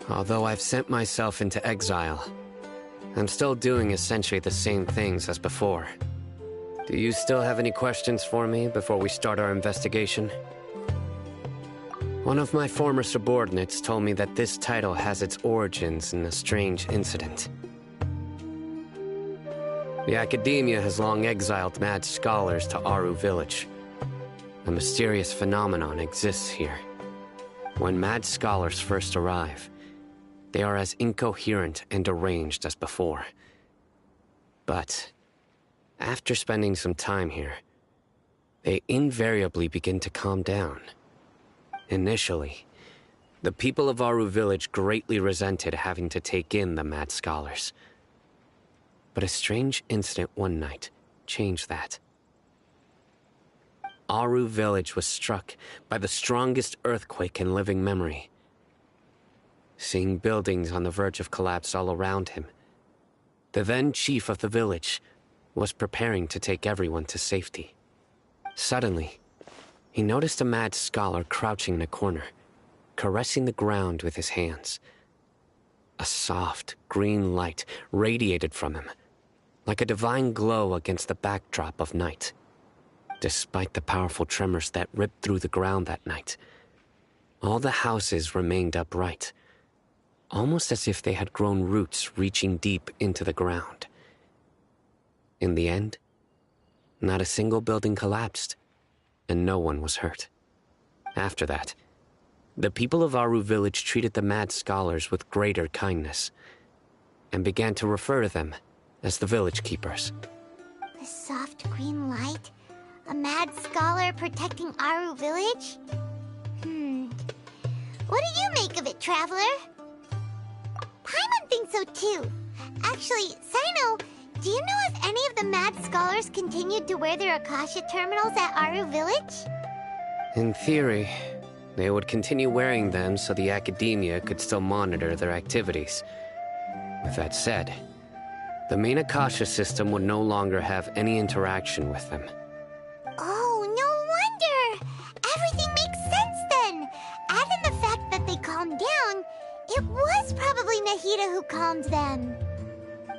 Although I've sent myself into exile, I'm still doing essentially the same things as before. Do you still have any questions for me before we start our investigation? One of my former subordinates told me that this title has its origins in a strange incident. The Academia has long exiled mad scholars to Aru Village. A mysterious phenomenon exists here. When mad scholars first arrive, they are as incoherent and deranged as before. But after spending some time here, they invariably begin to calm down. Initially, the people of Aru Village greatly resented having to take in the mad scholars. But a strange incident one night changed that. Aru Village was struck by the strongest earthquake in living memory. Seeing buildings on the verge of collapse all around him, the then chief of the village was preparing to take everyone to safety. Suddenly, he noticed a mad scholar crouching in a corner, caressing the ground with his hands. A soft, green light radiated from him, like a divine glow against the backdrop of night. Despite the powerful tremors that ripped through the ground that night, all the houses remained upright, almost as if they had grown roots reaching deep into the ground. In the end, not a single building collapsed, and no one was hurt. After that, the people of Aru Village treated the mad scholars with greater kindness, and began to refer to them as the village keepers. The soft green light? A mad scholar protecting Aru Village? What do you make of it, Traveler? Paimon thinks so too. Actually, Sino, do you know if any of the mad scholars continued to wear their Akasha terminals at Aru Village? In theory, they would continue wearing them so the Academia could still monitor their activities. With that said, the main Akasha system would no longer have any interaction with them. Oh, no wonder! Everything makes sense then! Add in the fact that they calmed down, it was probably Nahida who calmed them.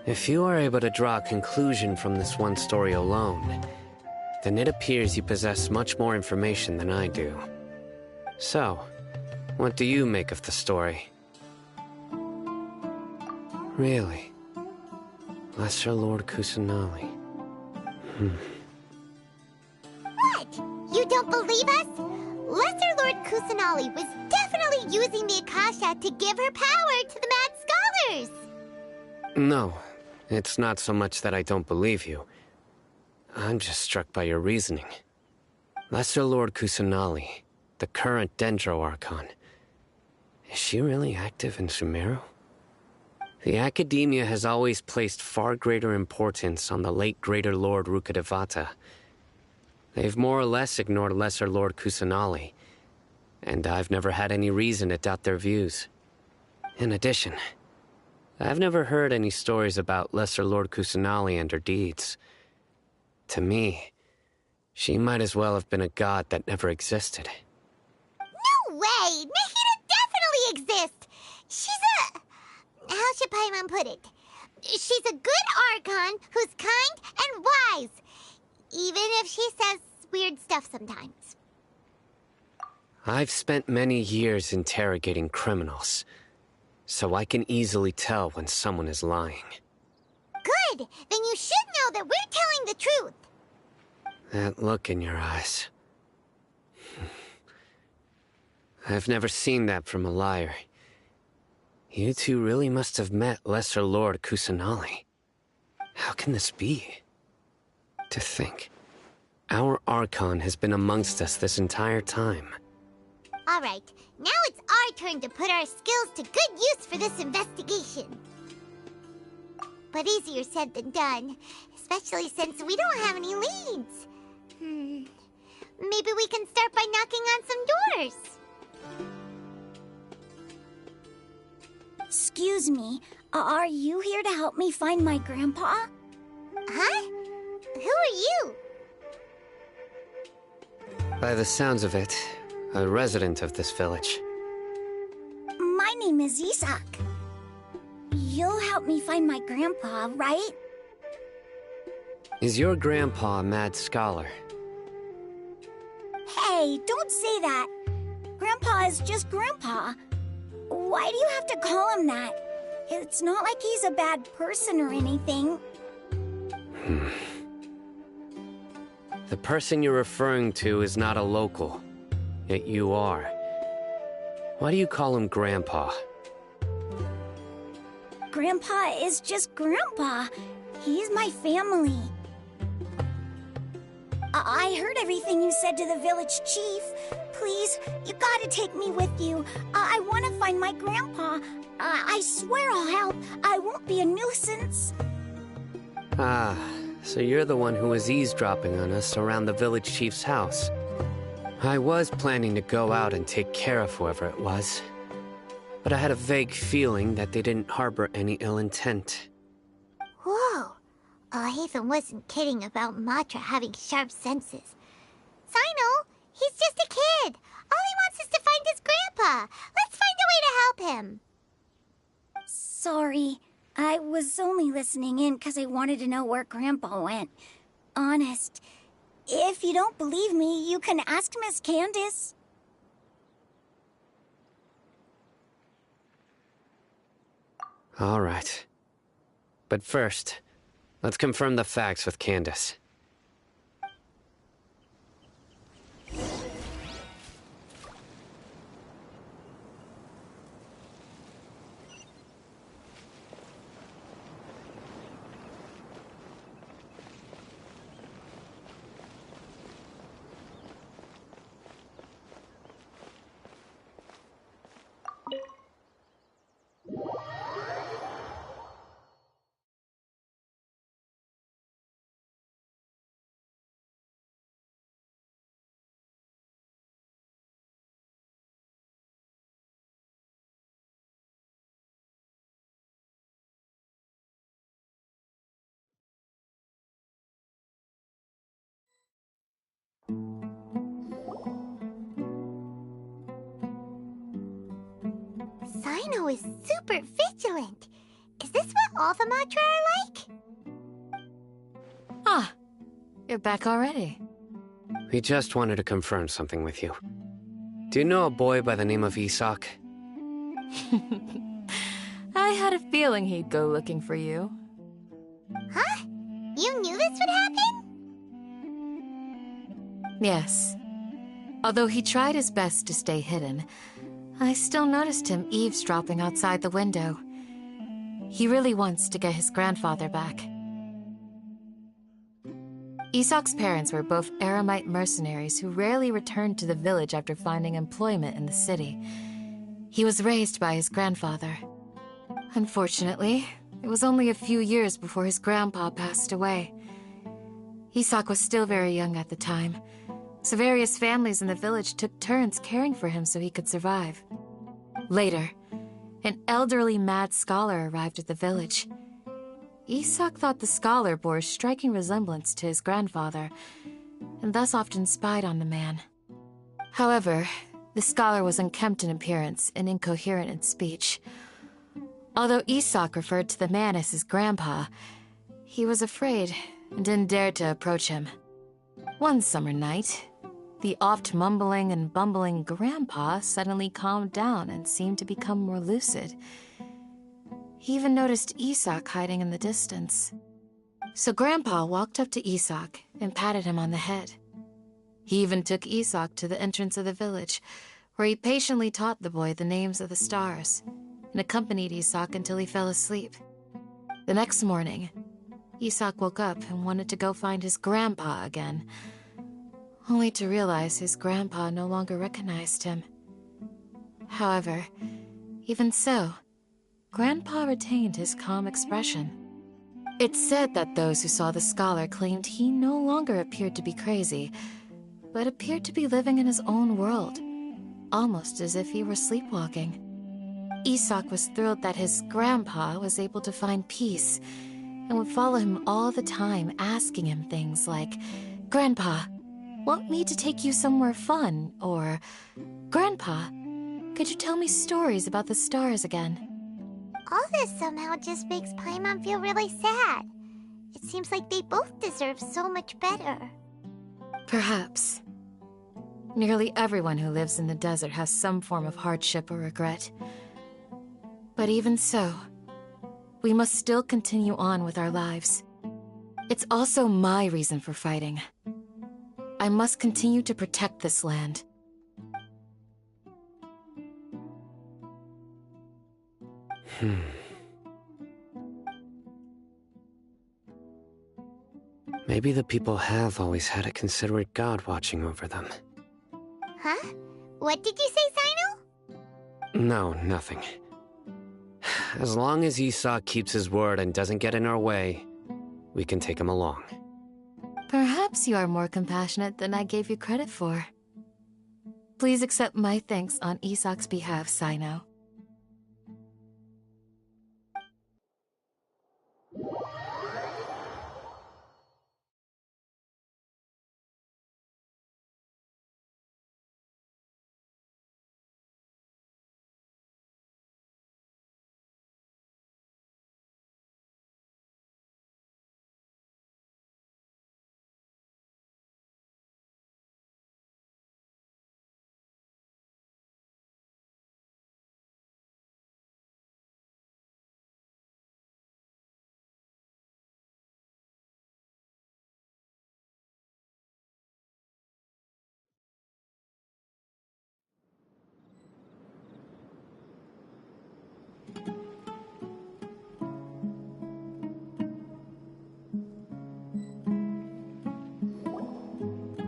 If you are able to draw a conclusion from this one story alone, then it appears you possess much more information than I do. So, what do you make of the story? Really? Lesser Lord Kusanali. What? You don't believe us? Lesser Lord Kusanali was definitely using the Akasha to give her power to the mad scholars! No, it's not so much that I don't believe you. I'm just struck by your reasoning. Lesser Lord Kusanali, the current Dendro Archon. Is she really active in Sumeru? The Academia has always placed far greater importance on the late Greater Lord Rukkhadevata. They've more or less ignored Lesser Lord Kusanali, and I've never had any reason to doubt their views. In addition, I've never heard any stories about Lesser Lord Kusanali and her deeds. To me, she might as well have been a god that never existed. No way! Nahida definitely exists! She's a... how should Paimon put it? She's a good Archon who's kind and wise, even if she says weird stuff sometimes. I've spent many years interrogating criminals, so I can easily tell when someone is lying. Good! Then you should know that we're telling the truth. That look in your eyes. I've never seen that from a liar. You two really must have met Lesser Lord Kusanali. How can this be? To think, our Archon has been amongst us this entire time. Alright, now it's our turn to put our skills to good use for this investigation. But easier said than done, especially since we don't have any leads. Maybe we can start by knocking on some doors. Excuse me, are you here to help me find my grandpa? Huh? Who are you? By the sounds of it, a resident of this village. My name is Isak. You'll help me find my grandpa, right? Is your grandpa a mad scholar? Hey, don't say that. Grandpa is just Grandpa. Why do you have to call him that? It's not like he's a bad person or anything. The person you're referring to is not a local, yet you are. Why do you call him Grandpa? Grandpa is just Grandpa. He's my family. I heard everything you said to the village chief. Please, you gotta take me with you. I want to find my grandpa. I swear I'll help. I won't be a nuisance. Ah, so you're the one who was eavesdropping on us around the village chief's house. I was planning to go out and take care of whoever it was, but I had a vague feeling that they didn't harbor any ill intent. Whoa. Hatham wasn't kidding about Matra having sharp senses. Sino, he's just a kid. All he wants is to find his grandpa. Let's find a way to help him. Sorry. I was only listening in because I wanted to know where Grandpa went. Honest. If you don't believe me, you can ask Miss Candace. All right. But first, let's confirm the facts with Candace. Sino is super vigilant. Is this what all the Matra are like? Ah, you're back already. We just wanted to confirm something with you. Do you know a boy by the name of Isak? I had a feeling he'd go looking for you. Huh? You knew this would happen? Yes. Although he tried his best to stay hidden, I still noticed him eavesdropping outside the window. He really wants to get his grandfather back. Isak's parents were both Aramite mercenaries who rarely returned to the village after finding employment in the city. He was raised by his grandfather. Unfortunately, it was only a few years before his grandpa passed away. Isak was still very young at the time, so various families in the village took turns caring for him so he could survive. Later, an elderly mad scholar arrived at the village. Isak thought the scholar bore a striking resemblance to his grandfather, and thus often spied on the man. However, the scholar was unkempt in appearance and incoherent in speech. Although Isak referred to the man as his grandpa, he was afraid and didn't dare to approach him. One summer night, the oft mumbling and bumbling grandpa suddenly calmed down and seemed to become more lucid. He even noticed Isak hiding in the distance. So Grandpa walked up to Isak and patted him on the head. He even took Isak to the entrance of the village, where he patiently taught the boy the names of the stars and accompanied Isak until he fell asleep. The next morning, Isak woke up and wanted to go find his grandpa again, only to realize his grandpa no longer recognized him. However, even so, Grandpa retained his calm expression. It's said that those who saw the scholar claimed he no longer appeared to be crazy, but appeared to be living in his own world, almost as if he were sleepwalking. Isak was thrilled that his grandpa was able to find peace and would follow him all the time, asking him things like, "Grandpa, want me to take you somewhere fun?" Or, "Grandpa, could you tell me stories about the stars again?" All this somehow just makes Paimon feel really sad. It seems like they both deserve so much better. Perhaps. Nearly everyone who lives in the desert has some form of hardship or regret. But even so, we must still continue on with our lives. It's also my reason for fighting. I must continue to protect this land. Maybe the people have always had a considerate God watching over them. Huh? What did you say, Sino? No, nothing. As long as Isak keeps his word and doesn't get in our way, we can take him along. Perhaps you are more compassionate than I gave you credit for. Please accept my thanks on Isak's behalf, Sino.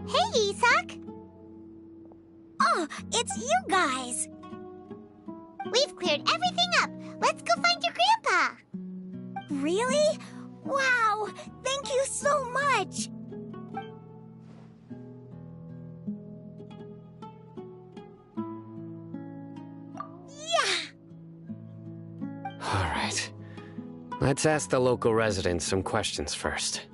Hey, Isak! Oh, it's you guys! We've cleared everything up. Let's go find your grandpa. Really? Wow! Thank you so much! All right. Let's ask the local residents some questions first.